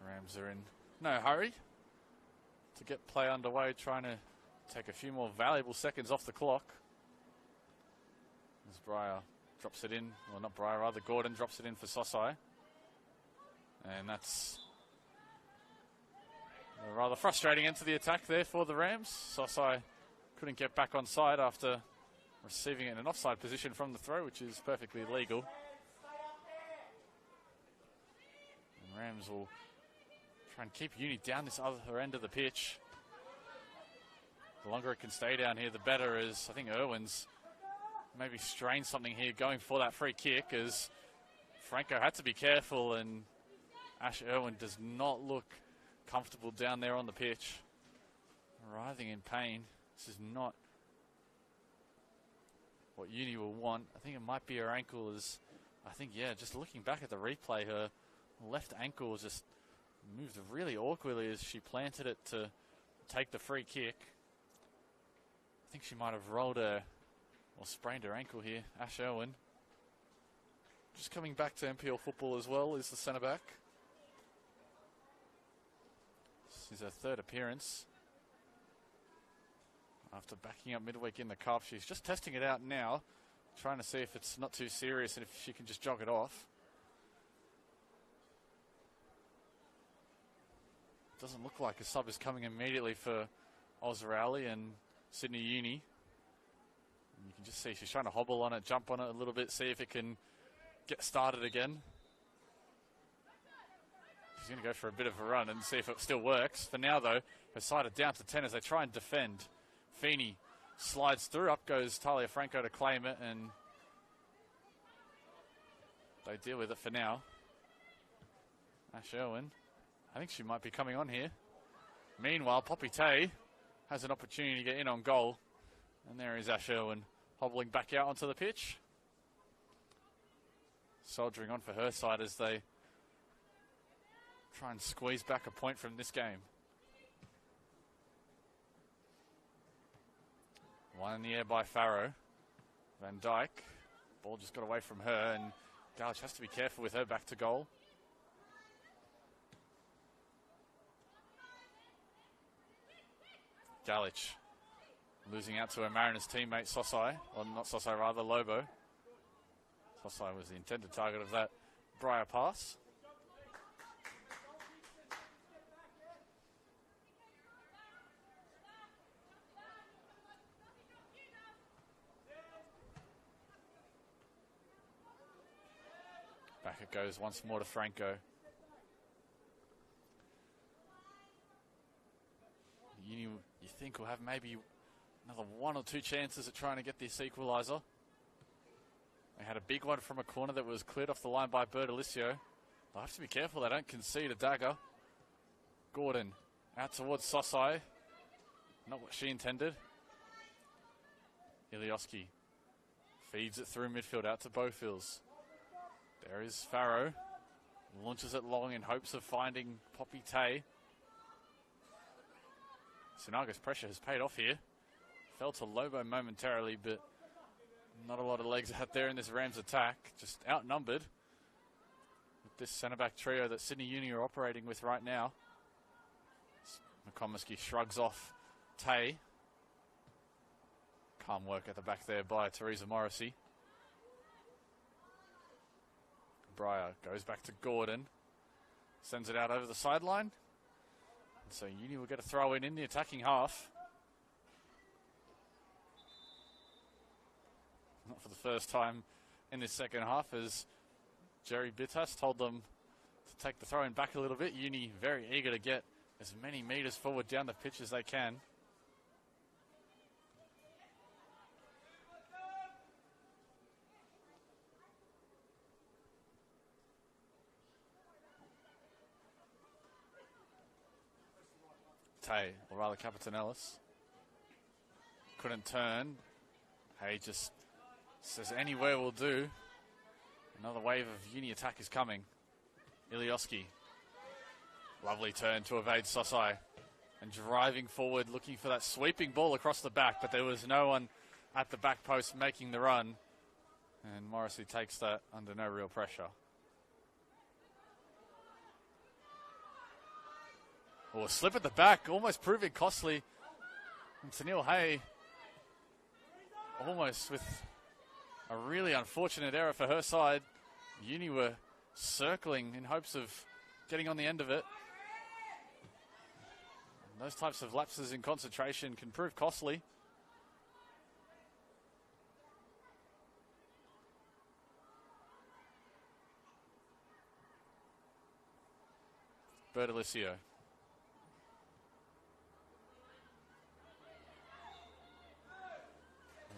Rams are in no hurry to get play underway, trying to take a few more valuable seconds off the clock. As Breyer drops it in, well not Breyer, rather Gordon drops it in for Sosai. And that's a rather frustrating end to the attack there for the Rams. Sosai couldn't get back on side after receiving it in an offside position from the throw, which is perfectly legal. And Rams will try and keep Uni down this other end of the pitch. The longer it can stay down here, the better, as I think Irwin's maybe strained something here going for that free kick, as Franco had to be careful and Ash Irwin does not look comfortable down there on the pitch. Writhing in pain. This is not what Uni will want. I think it might be her ankle, as I think, yeah, just looking back at the replay, her left ankle just moved really awkwardly as she planted it to take the free kick. I think she might have rolled her or sprained her ankle here. Ash Irwin. Just coming back to NPL football as well is the centre back. This is her third appearance after backing up midweek in the cup. She's just testing it out now, trying to see if it's not too serious and if she can just jog it off. Doesn't look like a sub is coming immediately for Osrally and Sydney Uni. And you can just see she's trying to hobble on it, jump on it a little bit, see if it can get started again. She's going to go for a bit of a run and see if it still works. For now, though, her side are down to 10 as they try and defend. Feeney slides through. Up goes Talia Franco to claim it, and they deal with it for now. Ash Irwin. I think she might be coming on here. Meanwhile, Poppy Tay has an opportunity to get in on goal. And there is Ash Irwin hobbling back out onto the pitch. Soldiering on for her side as they try and squeeze back a point from this game. One in the air by Farrow. Van Dijk. Ball just got away from her, and Galich has to be careful with her back to goal. Galich losing out to her Mariners teammate Sosai, or not Sosai, rather Lobo. Sosai was the intended target of that Breyer pass. Back it goes once more to Franco. You think we'll have maybe another one or two chances at trying to get this equaliser. They had a big one from a corner that was cleared off the line by Bertolicio. They'll have to be careful they don't concede a dagger. Gordon out towards Sosai. Not what she intended. Ilioski feeds it through midfield out to Bowfields. There is Farrow. Launches it long in hopes of finding Poppy Tay. Sunaga's pressure has paid off here. Fell to Lobo momentarily, but not a lot of legs out there in this Rams attack. Just outnumbered with this centre-back trio that Sydney Uni are operating with right now. McComiskey shrugs off Tay. Calm work at the back there by Teresa Morrissey. Breyer goes back to Gordon. Sends it out over the sideline. So Uni will get a throw in the attacking half. not for the first time in this second half, as Jerry Bittas told them to take the throw in back a little bit. Uni very eager to get as many metres forward down the pitch as they can. Tay, or rather Capitanellis, couldn't turn. Hey just says anywhere will do. Another wave of Uni attack is coming. Ilioski, lovely turn to evade Sosai, and driving forward looking for that sweeping ball across the back, but there was no one at the back post making the run, and Morrissey takes that under no real pressure. Oh, a slip at the back, almost proving costly. And Tennille Hay, almost with a really unfortunate error for her side. Uni were circling in hopes of getting on the end of it. And those types of lapses in concentration can prove costly. Bertolicio.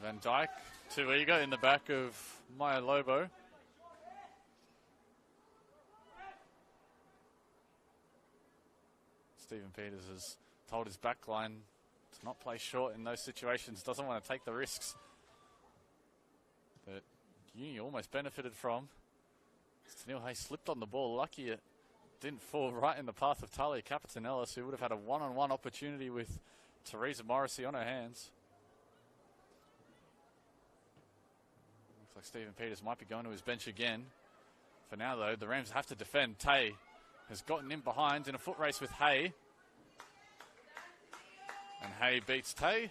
Van Dijk, too eager in the back of Maya Lobo. Stephen Peters has told his backline to not play short in those situations, doesn't want to take the risks that Uni almost benefited from. Tennille Hay slipped on the ball, lucky it didn't fall right in the path of Talia Capitanellis, who would have had a one-on-one opportunity with Teresa Morrissey on her hands. Looks like Stephen Peters might be going to his bench again. For now, though, the Rams have to defend. Tay has gotten in behind in a foot race with Hay. And Hay beats Tay.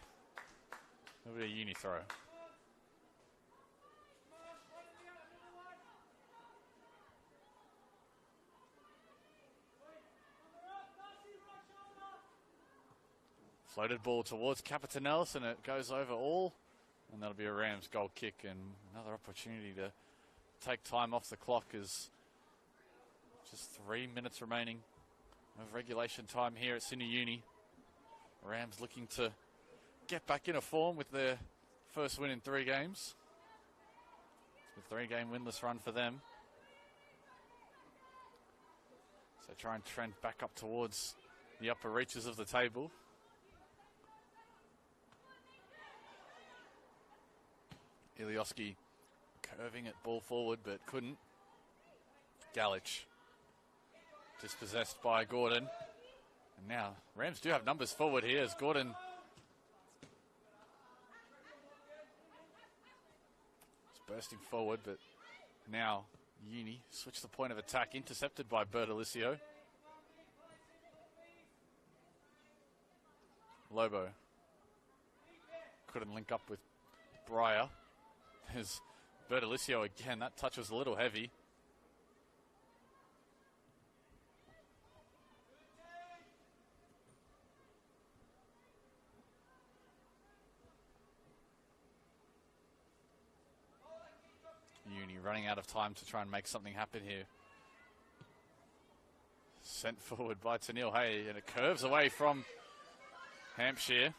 It'll be a Uni throw. Floated ball towards Capitanellis, and it goes over all. And that'll be a Rams goal kick, and another opportunity to take time off the clock as just 3 minutes remaining of regulation time here at Sydney Uni. Rams looking to get back into form with their first win in 3 games. It's a 3-game winless run for them. So try and trend back up towards the upper reaches of the table. Ilioski curving it ball forward, but couldn't. Galich dispossessed by Gordon. And now Rams do have numbers forward here as Gordon is bursting forward, but now Uni switch the point of attack, intercepted by Bertolicio. Lobo couldn't link up with Breyer. There's Bertolicio again. That touch was a little heavy. Uni running out of time to try and make something happen here. Sent forward by Tennille Hay, and it curves away from Hampshire.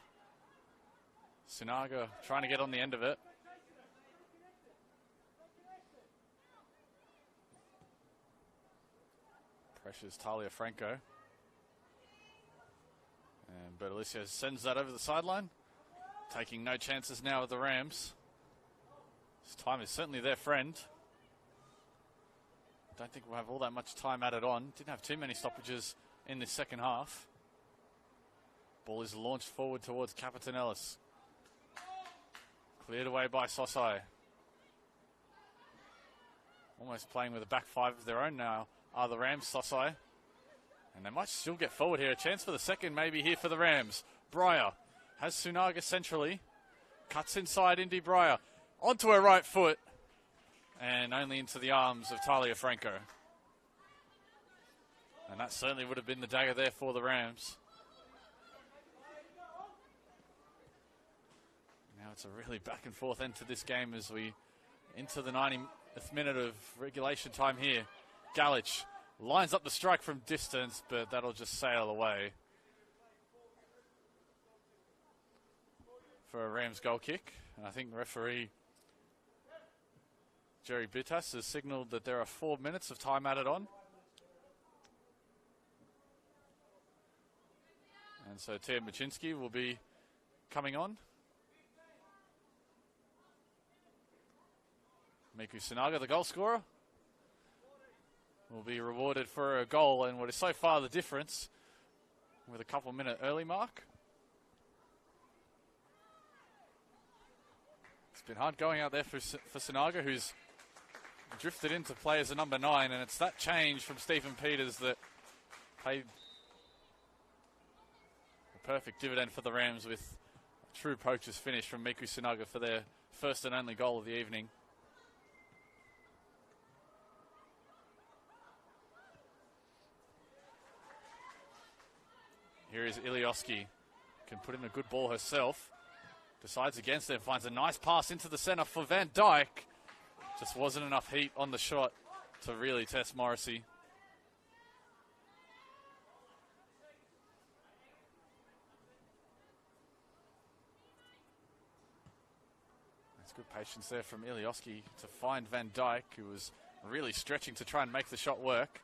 Sinaga trying to get on the end of it. Pressures Talia Franco. And Bertolicio sends that over the sideline. Taking no chances now with the Rams. This time is certainly their friend. Don't think we'll have all that much time added on. Didn't have too many stoppages in this second half. Ball is launched forward towards Capitanellis. Cleared away by Sosai. Almost playing with a back 5 of their own now are the Rams, Sosai. And they might still get forward here. A chance for the second maybe here for the Rams. Breyer has Sunaga centrally. Cuts inside Indy Breyer. Onto her right foot. And only into the arms of Talia Franco. And that certainly would have been the dagger there for the Rams. Now It's a really back and forth end to this game as we into the 90th minute of regulation time here. Galich lines up the strike from distance, but that'll just sail away for a Rams goal kick. And I think referee Jerry Bittas has signalled that there are 4 minutes of time added on. And so Tia Machinsky will be coming on. Miku Sinaga, the goal scorer, will be rewarded for a goal and what is so far the difference with a couple minute early mark. It's been hard going out there for Sinaga, who's drifted into play as a number 9, and it's that change from Stephen Peters that paid a perfect dividend for the Rams with a true poacher's finish from Miku Sinaga for their first and only goal of the evening. Here is Ilioski, can put in a good ball herself. Decides against it, finds a nice pass into the centre for Van Dijk. Just wasn't enough heat on the shot to really test Morrissey. There's good patience there from Ilioski to find Van Dijk, who was really stretching to try and make the shot work.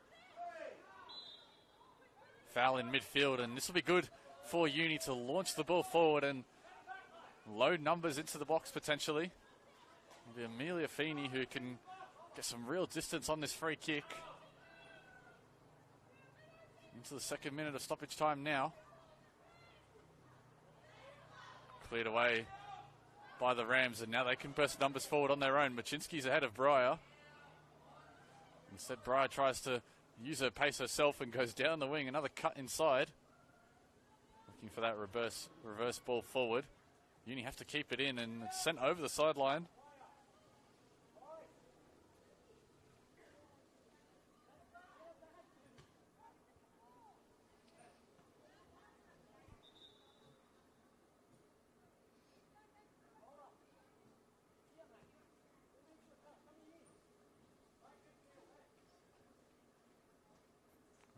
Foul in midfield, and this will be good for Uni to launch the ball forward and load numbers into the box potentially. It'll be Amelia Feeney who can get some real distance on this free kick. Into the second minute of stoppage time now. Cleared away by the Rams, and now they can burst numbers forward on their own. Machinsky's ahead of Breyer. Instead, Breyer tries to use her pace herself and goes down the wing. Another cut inside. Looking for that reverse ball forward. Uni have to keep it in, and it's sent over the sideline.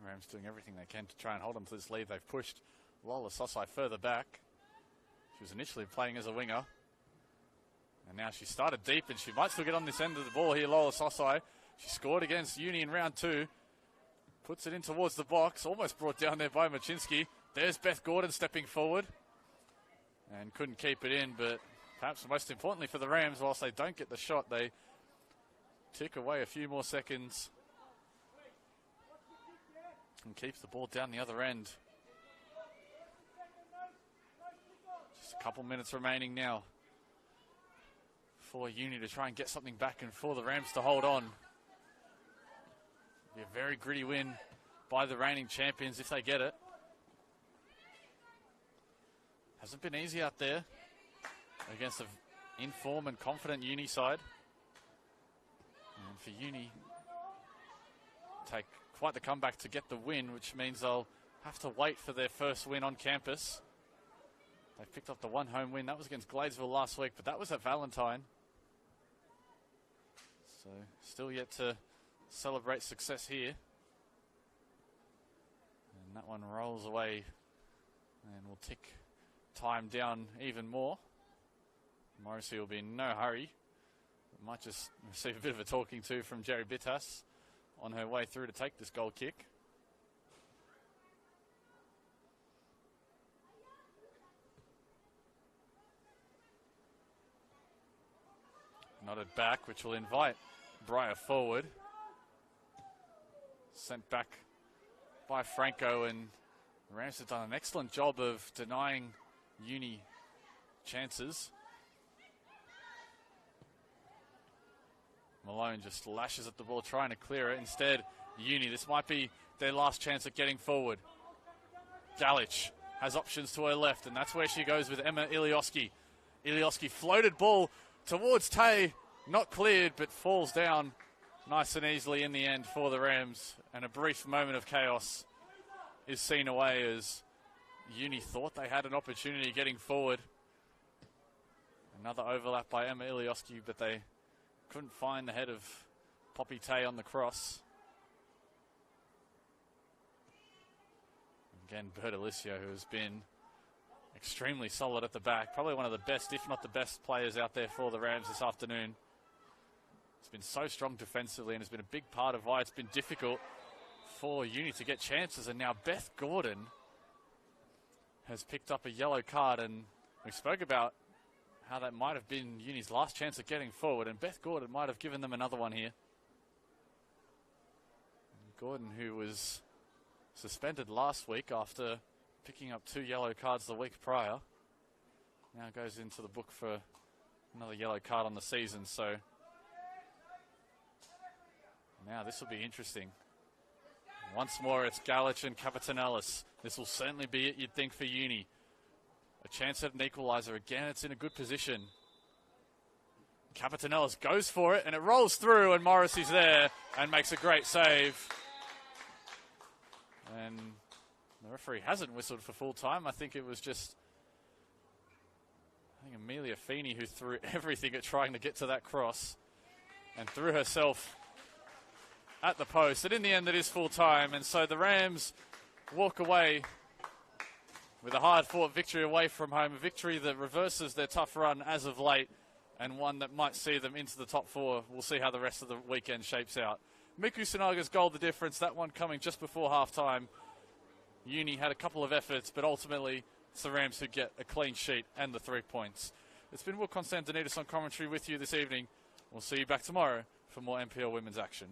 Rams doing everything they can to try and hold them to this lead. They've pushed Lola Sosai further back. She was initially playing as a winger, and now she started deep, and she might still get on this end of the ball here, Lola Sosai. She scored against Uni in round 2. Puts it in towards the box, almost brought down there by Machinsky. There's Beth Gordon stepping forward, and couldn't keep it in, but perhaps most importantly for the Rams, whilst they don't get the shot, they tick away a few more seconds and keeps the ball down the other end. Just a couple minutes remaining now for Uni to try and get something back and for the Rams to hold on. Be a very gritty win by the reigning champions if they get it. Hasn't been easy out there against an in-form and confident Uni side. And for Uni, take quite the comeback to get the win, which means they'll have to wait for their first win on campus. They picked up the one home win. That was against Gladesville last week, but that was at Valentine. So still yet to celebrate success here. And that one rolls away and will tick time down even more. Morrissey will be in no hurry. Might just receive a bit of a talking to from Jerry Bittas on her way through to take this goal kick. Nodded back, which will invite Breyer forward. Sent back by Franco, and the Rams have done an excellent job of denying Uni chances. Malone just lashes at the ball, trying to clear it. Instead, Uni, this might be their last chance at getting forward. Galich has options to her left, and that's where she goes with Emma Ilioski. Ilioski floated ball towards Tay, not cleared, but falls down nice and easily in the end for the Rams. And a brief moment of chaos is seen away as Uni thought they had an opportunity getting forward. And Another overlap by Emma Ilioscu, but they couldn't find the head of Poppy Tay on the cross. Again, Berta Licio, who has been extremely solid at the back. Probably one of the best, if not the best, players out there for the Rams this afternoon. It's been so strong defensively and has been a big part of why it's been difficult for Uni to get chances. And now Beth Gordon has picked up a yellow card, and we spoke about how that might have been Uni's last chance of getting forward, and Beth Gordon might have given them another one here. And Gordon, who was suspended last week after picking up 2 yellow cards the week prior, now goes into the book for another yellow card on the season. So now this will be interesting. Once more, it's Galich and Capitanelis. This will certainly be it, you'd think, for Uni. A chance at an equaliser. Again, it's in a good position. Capitanelis goes for it, and it rolls through, and Morrissey's there and makes a great save. And the referee hasn't whistled for full time. I think it was just, Amelia Feeney who threw everything at trying to get to that cross and threw herself at the post. And in the end, it is full time. And so the Rams walk away with a hard-fought victory away from home, a victory that reverses their tough run as of late, and one that might see them into the top 4. We'll see how the rest of the weekend shapes out. Miku Sanaga's goal the difference, that one coming just before half-time. Uni had a couple of efforts, but ultimately it's the Rams who get a clean sheet and the 3 points. It's been Will Constantinides on commentary with you this evening. We'll see you back tomorrow for more NPL women's action.